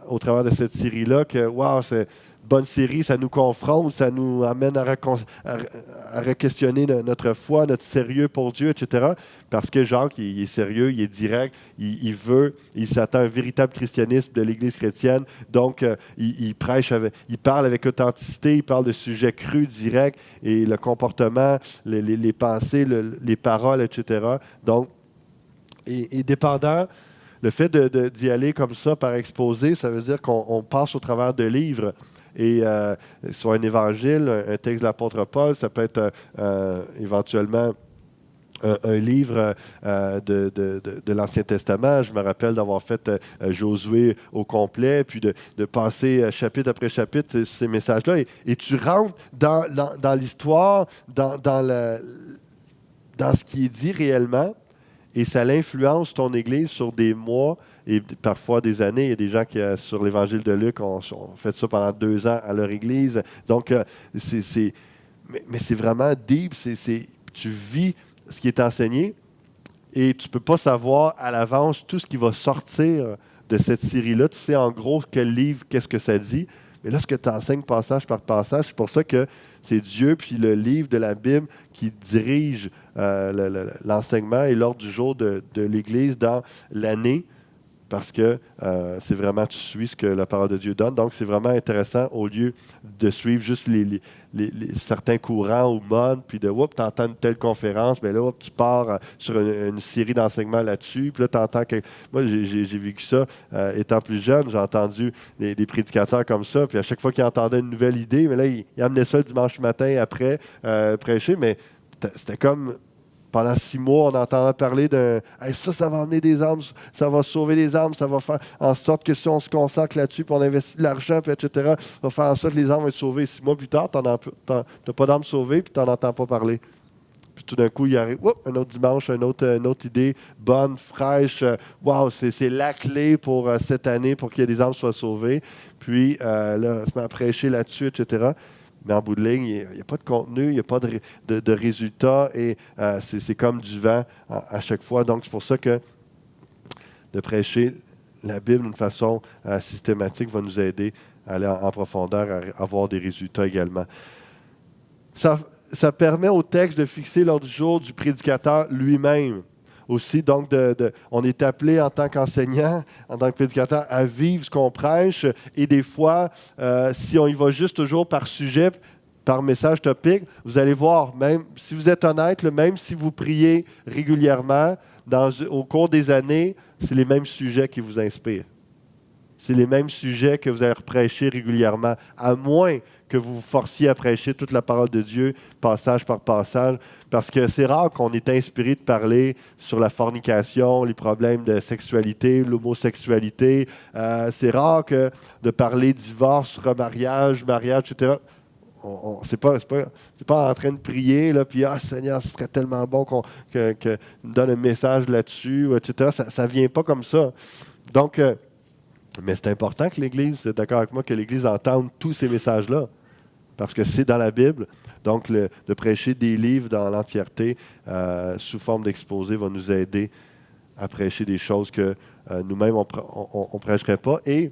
au travers de cette série-là que, wow, c'est une bonne série, ça nous confronte, ça nous amène à re-questionner notre foi, notre sérieux pour Dieu, etc. Parce que Jacques, il est sérieux, il est direct, il s'attend à un véritable christianisme de l'Église chrétienne. Donc, il prêche, il parle avec authenticité, il parle de sujets crus, directs, et le comportement, les pensées, les paroles, etc. Donc, et dépendant... Le fait d'y aller comme ça par exposé, ça veut dire qu'on passe au travers de livres. Et soit un évangile, un texte de l'apôtre Paul, ça peut être éventuellement un livre de l'Ancien Testament. Je me rappelle d'avoir fait Josué au complet, puis de passer chapitre après chapitre ces messages-là. Et tu rentres dans l'histoire, dans ce qui est dit réellement, et ça l'influence ton Église sur des mois et parfois des années. Il y a des gens qui, sur l'Évangile de Luc, ont fait ça pendant 2 ans à leur Église. Donc, mais c'est vraiment deep. Tu vis ce qui est enseigné et tu ne peux pas savoir à l'avance tout ce qui va sortir de cette série-là. Tu sais en gros quel livre, qu'est-ce que ça dit. Mais là, ce que tu enseignes passage par passage, c'est pour ça que c'est Dieu puis le livre de la Bible qui dirige l'enseignement et l'ordre du jour de l'Église dans l'année, parce que c'est vraiment, tu suis ce que la parole de Dieu donne. Donc, c'est vraiment intéressant au lieu de suivre juste certains courants ou modes, puis tu entends une telle conférence, mais là, tu pars sur une série d'enseignements là-dessus, puis là, tu entends que... Moi, j'ai vécu ça étant plus jeune, j'ai entendu des prédicateurs comme ça, puis à chaque fois qu'ils entendaient une nouvelle idée, mais là, ils amenaient ça le dimanche matin après prêcher, mais c'était comme... Pendant 6 mois, on entendait parler de hey, ça va amener des âmes, ça va sauver des âmes, ça va faire en sorte que si on se consacre là-dessus, puis on investit de l'argent, puis etc., ça va faire en sorte que les âmes vont être sauvées. 6 mois plus tard, tu n'as pas d'âmes sauvées, puis tu n'en entends pas parler. Puis tout d'un coup, il arrive un autre dimanche, une autre idée bonne, fraîche. Wow, c'est la clé pour cette année pour qu'il y ait des âmes soient sauvées. Puis là, on se met à prêcher là-dessus, etc. Mais en bout de ligne, il n'y a pas de contenu, il n'y a pas de résultat et c'est comme du vent à chaque fois. Donc, c'est pour ça que de prêcher la Bible d'une façon systématique va nous aider à aller en profondeur, à avoir des résultats également. Ça permet au texte de fixer l'ordre du jour du prédicateur lui-même. Aussi, donc, on est appelé en tant qu'enseignant, en tant que prédicateur, à vivre ce qu'on prêche. Et des fois, si on y va juste toujours par sujet, par message topique, vous allez voir, même si vous êtes honnête, même si vous priez régulièrement, au cours des années, c'est les mêmes sujets qui vous inspirent. C'est les mêmes sujets que vous allez prêcher régulièrement, à moins que vous vous forciez à prêcher toute la parole de Dieu, passage par passage, parce que c'est rare qu'on est inspiré de parler sur la fornication, les problèmes de sexualité, l'homosexualité. C'est rare de parler divorce, remariage, mariage, etc. C'est pas en train de prier, là, puis « Ah, Seigneur, ce serait tellement bon que nous donne un message là-dessus, etc. » Ça ne vient pas comme ça. Donc, mais c'est important que l'Église, vous êtes d'accord avec moi, que l'Église entende tous ces messages-là, parce que c'est dans la Bible. Donc, de prêcher des livres dans l'entièreté sous forme d'exposé va nous aider à prêcher des choses que nous-mêmes, on ne prêcherait pas. Et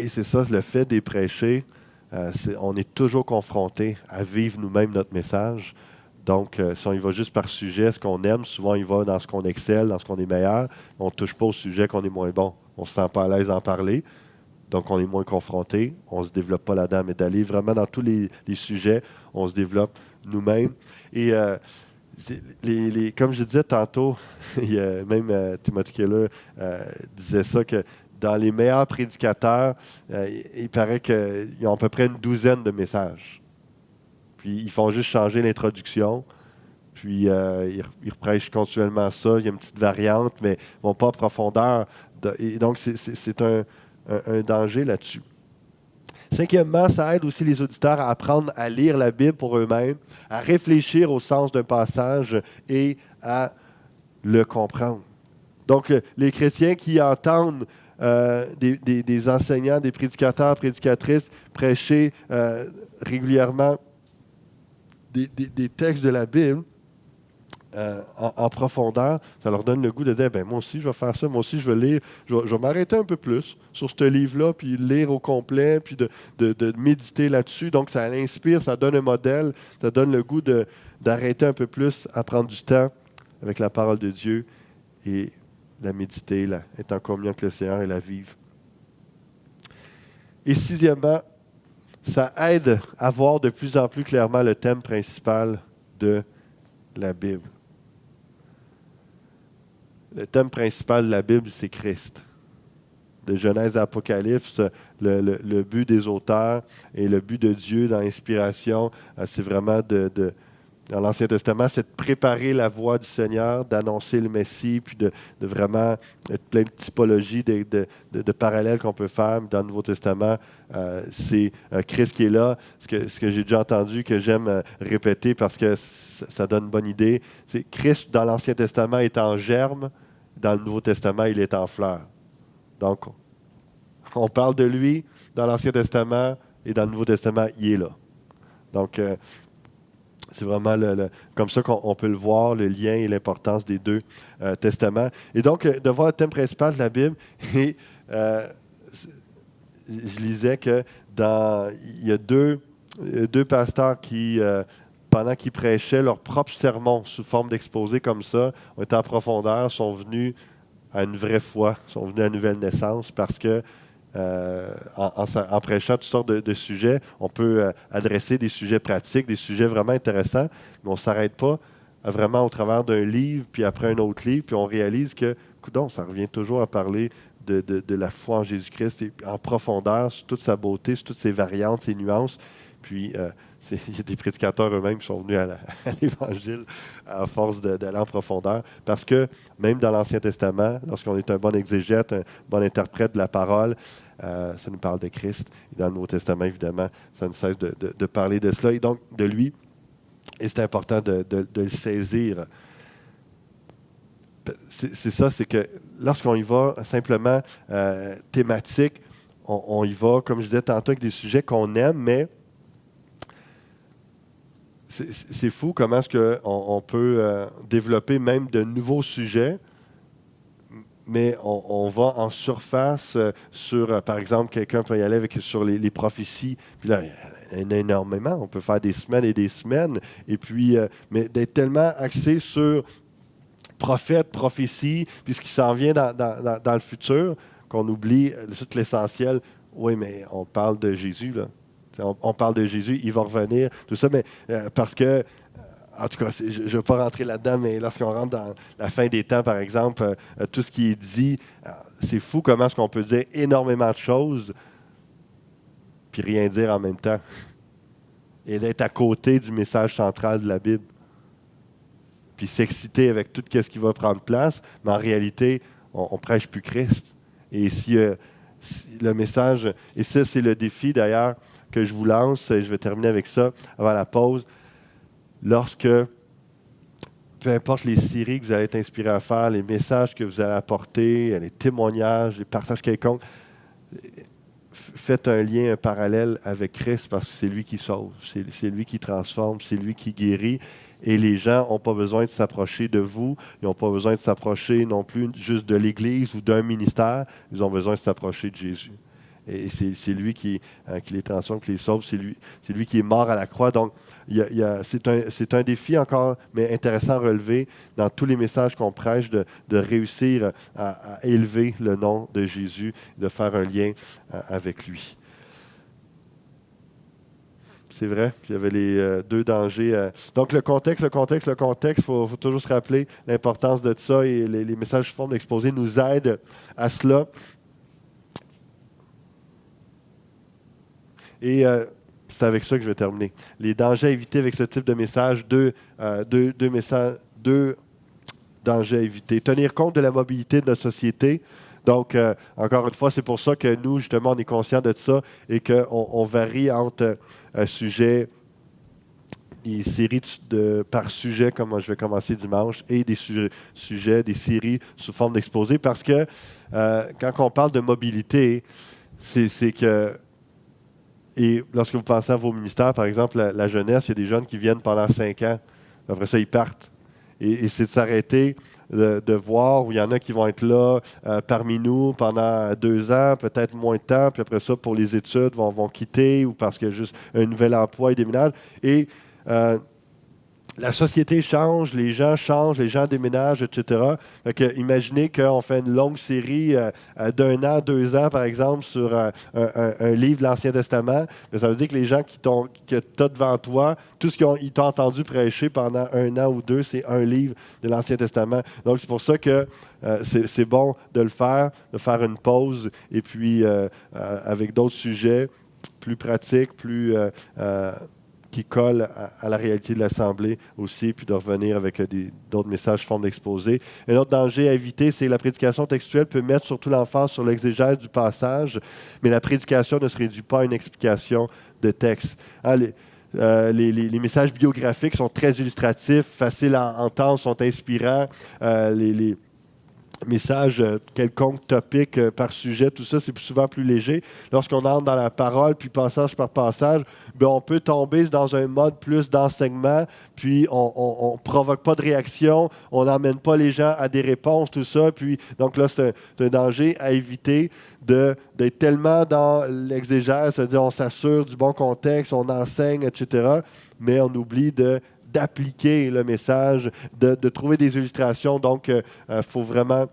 c'est ça, le fait des prêcher, on est toujours confronté à vivre nous-mêmes notre message. Donc, si on y va juste par sujet, ce qu'on aime, souvent il va dans ce qu'on excelle, dans ce qu'on est meilleur. On ne touche pas au sujet qu'on est moins bon. On ne se sent pas à l'aise d'en parler. Donc, on est moins confronté. On ne se développe pas là-dedans. Mais d'aller vraiment dans tous les sujets, on se développe nous-mêmes. Et comme je disais tantôt, même Timothy Keller disait ça, que dans les meilleurs prédicateurs, il paraît qu'ils ont à peu près une douzaine de messages. Puis ils font juste changer l'introduction, puis ils reprêchent continuellement ça. Il y a une petite variante, mais ils ne vont pas en profondeur. Et donc, c'est un danger là-dessus. Cinquièmement, ça aide aussi les auditeurs à apprendre à lire la Bible pour eux-mêmes, à réfléchir au sens d'un passage et à le comprendre. Donc, les chrétiens qui entendent des enseignants, des prédicateurs, prédicatrices prêcher régulièrement des textes de la Bible en profondeur, ça leur donne le goût de dire, moi aussi je vais faire ça, moi aussi je vais lire, je vais m'arrêter un peu plus sur ce livre-là, puis lire au complet, puis de méditer là-dessus. Donc ça l'inspire, ça donne un modèle, ça donne le goût d'arrêter un peu plus, à prendre du temps avec la parole de Dieu et la méditer, être en communion avec le Seigneur et la vivre. Et sixièmement, ça aide à voir de plus en plus clairement le thème principal de la Bible. Le thème principal de la Bible, c'est Christ. De Genèse à Apocalypse, le but des auteurs et le but de Dieu dans l'inspiration, c'est vraiment dans l'Ancien Testament, c'est de préparer la voie du Seigneur, d'annoncer le Messie, puis de vraiment être plein de typologies, de parallèles qu'on peut faire. Dans le Nouveau Testament, c'est Christ qui est là. Ce que j'ai déjà entendu, que j'aime répéter parce que ça donne une bonne idée, c'est Christ, dans l'Ancien Testament, est en germe. Dans le Nouveau Testament, il est en fleur. Donc, on parle de lui dans l'Ancien Testament et dans le Nouveau Testament, il est là. Donc, c'est vraiment comme ça qu'on peut le voir, le lien et l'importance des deux testaments. Et donc, de voir le thème principal de la Bible, et je lisais que il y a deux pasteurs qui, pendant qu'ils prêchaient leur propre sermon sous forme d'exposé comme ça, ont été en profondeur, sont venus à une vraie foi, sont venus à une nouvelle naissance parce que en prêchant toutes sortes de sujets, on peut adresser des sujets pratiques, des sujets vraiment intéressants, mais on ne s'arrête pas vraiment au travers d'un livre, puis après un autre livre, puis on réalise que, coudonc, ça revient toujours à parler de la foi en Jésus-Christ et en profondeur, sur toute sa beauté, sur toutes ses variantes, ses nuances. Puis, il y a des prédicateurs eux-mêmes qui sont venus à l'Évangile à force d'aller en profondeur. Parce que même dans l'Ancien Testament, lorsqu'on est un bon exégète, un bon interprète de la parole, ça nous parle de Christ. Et dans le Nouveau Testament, évidemment, ça ne cesse de parler de cela et donc de lui. Et c'est important de le saisir. C'est ça, c'est que lorsqu'on y va simplement thématique, on y va, comme je disais tantôt, avec des sujets qu'on aime, mais c'est fou comment est-ce qu'on peut développer même de nouveaux sujets, mais on va en surface sur, par exemple, quelqu'un peut y aller sur les prophéties, puis là, il y en a énormément, on peut faire des semaines et des semaines, et puis, mais d'être tellement axé sur prophète, prophétie, puis ce qui s'en vient dans le futur, qu'on oublie tout l'essentiel. Oui, mais on parle de Jésus, là. On parle de Jésus, il va revenir, tout ça, mais parce que, en tout cas, je ne vais pas rentrer là-dedans, mais lorsqu'on rentre dans la fin des temps, par exemple, tout ce qui est dit, c'est fou comment est-ce qu'on peut dire énormément de choses, puis rien dire en même temps, et d'être à côté du message central de la Bible, puis s'exciter avec tout ce qui va prendre place, mais en réalité, on ne prêche plus Christ. Et si le message, et ça, c'est le défi d'ailleurs, que je vous lance, et je vais terminer avec ça avant la pause, lorsque, peu importe les séries que vous allez être inspirés à faire, les messages que vous allez apporter, les témoignages, les partages quelconques, faites un lien, un parallèle avec Christ parce que c'est lui qui sauve, c'est lui qui transforme, c'est lui qui guérit. Et les gens n'ont pas besoin de s'approcher de vous, ils n'ont pas besoin de s'approcher non plus juste de l'Église ou d'un ministère, ils ont besoin de s'approcher de Jésus. Et c'est lui qui les transforme, qui les sauve, c'est lui qui est mort à la croix. Donc, c'est un défi encore, mais intéressant à relever dans tous les messages qu'on prêche, de réussir à élever le nom de Jésus, de faire un lien avec lui. C'est vrai, il y avait les deux dangers. Donc, le contexte, il faut toujours se rappeler l'importance de ça et les messages sous forme d'exposé nous aident à cela. Et c'est avec ça que je vais terminer. Les dangers à éviter avec ce type de message, deux dangers à éviter. Tenir compte de la mobilité de notre société. Donc, encore une fois, c'est pour ça que nous, justement, on est conscients de ça et qu'on varie entre sujets, des séries par sujet, comme je vais commencer dimanche, et des sujets, des séries sous forme d'exposé. Parce que quand on parle de mobilité, c'est que et lorsque vous pensez à vos ministères, par exemple, la jeunesse, il y a des jeunes qui viennent pendant 5 ans. Après ça, ils partent. Et c'est de s'arrêter, de voir où il y en a qui vont être là parmi nous pendant 2 ans, peut-être moins de temps, puis après ça, pour les études, vont quitter ou parce qu'il y a juste un nouvel emploi, ils déménagent. Et la société change, les gens déménagent, etc. Fait que, imaginez qu'on fait une longue série d'1 an, 2 ans, par exemple, sur un livre de l'Ancien Testament. Mais ça veut dire que les gens que tu as devant toi, tout ce qu'ils t'ont entendu prêcher pendant 1 an ou 2, c'est un livre de l'Ancien Testament. Donc, c'est pour ça que c'est bon de faire une pause, et puis avec d'autres sujets plus pratiques, plus qui colle à la réalité de l'Assemblée aussi, puis de revenir avec d'autres messages sous forme d'exposé. Un autre danger à éviter, c'est que la prédication textuelle peut mettre surtout l'emphase sur l'exégèse du passage, mais la prédication ne se réduit pas à une explication de texte. Hein, les messages biographiques sont très illustratifs, faciles à entendre, sont inspirants. Les messages quelconques topiques par sujet, tout ça, c'est souvent plus léger. Lorsqu'on entre dans la parole, puis passage par passage, bien, on peut tomber dans un mode plus d'enseignement, puis on ne provoque pas de réaction, on n'emmène pas les gens à des réponses, tout ça. Puis, donc là, c'est un danger à éviter d'être tellement dans l'exégèse, c'est-à-dire on s'assure du bon contexte, on enseigne, etc., mais on oublie d'appliquer le message, de trouver des illustrations. Donc, il faut vraiment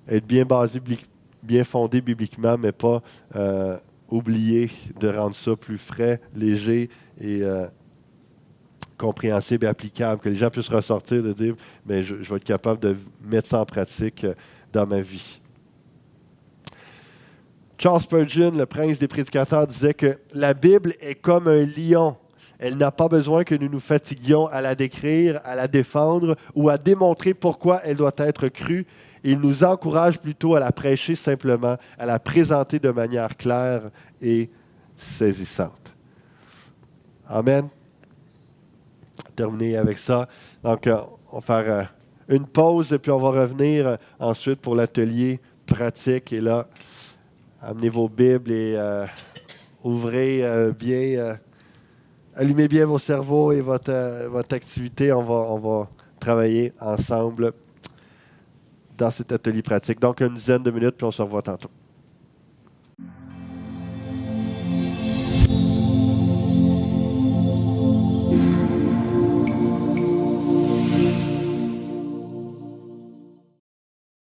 être bien basé, bien fondé bibliquement, mais pas oublier de rendre ça plus frais, léger et compréhensible et applicable, que les gens puissent ressortir de dire, mais je vais être capable de mettre ça en pratique dans ma vie. Charles Spurgeon, le prince des prédicateurs, disait que la Bible est comme un lion. Elle n'a pas besoin que nous nous fatiguions à la décrire, à la défendre ou à démontrer pourquoi elle doit être crue. Il nous encourage plutôt à la prêcher simplement, à la présenter de manière claire et saisissante. Amen. Terminer avec ça. Donc, on va faire une pause et puis on va revenir ensuite pour l'atelier pratique. Et là, amenez vos Bibles et ouvrez bien... allumez bien vos cerveaux et votre activité. On va travailler ensemble dans cet atelier pratique. Donc, une dizaine de minutes, puis on se revoit tantôt.